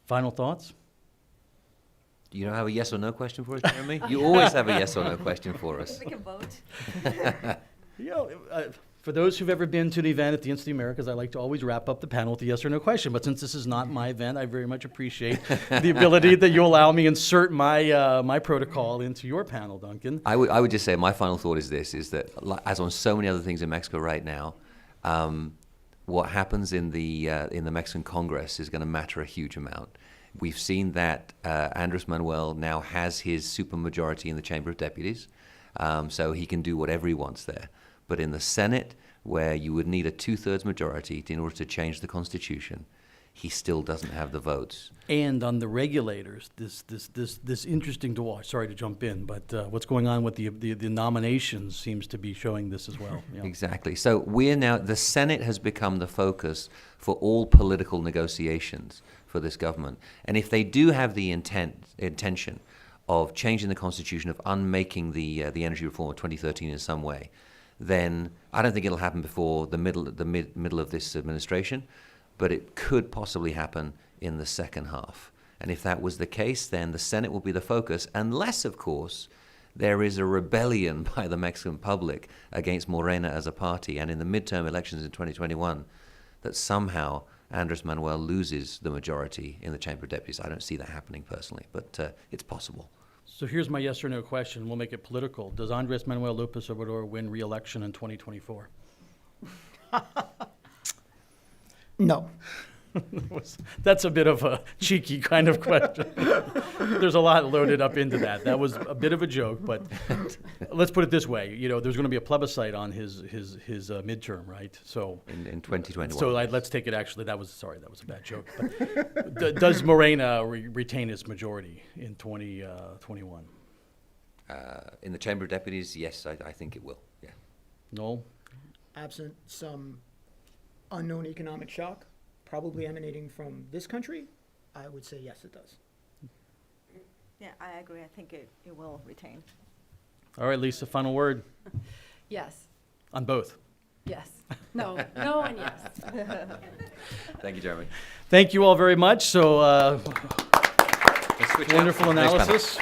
Final thoughts? Do you have a yes or no question for us, Jeremy? You always have a yes or no question for us. We can vote. For those who've ever been to the event at the Institute of Americas, I like to always wrap up the panel with a yes or no question. But since this is not my event, I very much appreciate the ability that you allow me insert my my protocol into your panel, Duncan. I would just say my final thought is this: is that as on so many other things in Mexico right now, what happens in the Mexican Congress is going to matter a huge amount. We've seen that Andres Manuel now has his supermajority in the Chamber of Deputies, so he can do whatever he wants there. But in the Senate, where you would need a 2/3 majority in order to change the Constitution, he still doesn't have the votes. And on the regulators, this interesting to watch. Sorry to jump in, but what's going on with the nominations seems to be showing this as well. Yeah. Exactly. So the Senate has become the focus for all political negotiations for this government. And if they do have the intention of changing the Constitution, of unmaking the energy reform of 2013 in some way, then I don't think it'll happen before the middle of this administration, but it could possibly happen in the second half. And if that was the case, then the Senate will be the focus, unless, of course, there is a rebellion by the Mexican public against Morena as a party, and in the midterm elections in 2021, that somehow Andres Manuel loses the majority in the Chamber of Deputies. I don't see that happening personally, but it's possible. So here's my yes or no question. We'll make it political. Does Andres Manuel López Obrador win re-election in 2024? No. That's a bit of a cheeky kind of question. There's a lot loaded up into that. That was a bit of a joke, but let's put it this way. You know, there's going to be a plebiscite on his midterm, right? So in 2021. So let's take it. Actually, that was a bad joke. But does Morena retain its majority in 2021? In the Chamber of Deputies, yes, I think it will. Yeah. No. Absent some unknown economic shock, probably emanating from this country, I would say yes, it does. Yeah, I agree. I think it will retain. All right, Lisa, final word Yes, on both. yes. No, no, and yes. Thank you, Jeremy. Thank you all very much. So Let's switch out. wonderful Next panel. analysis.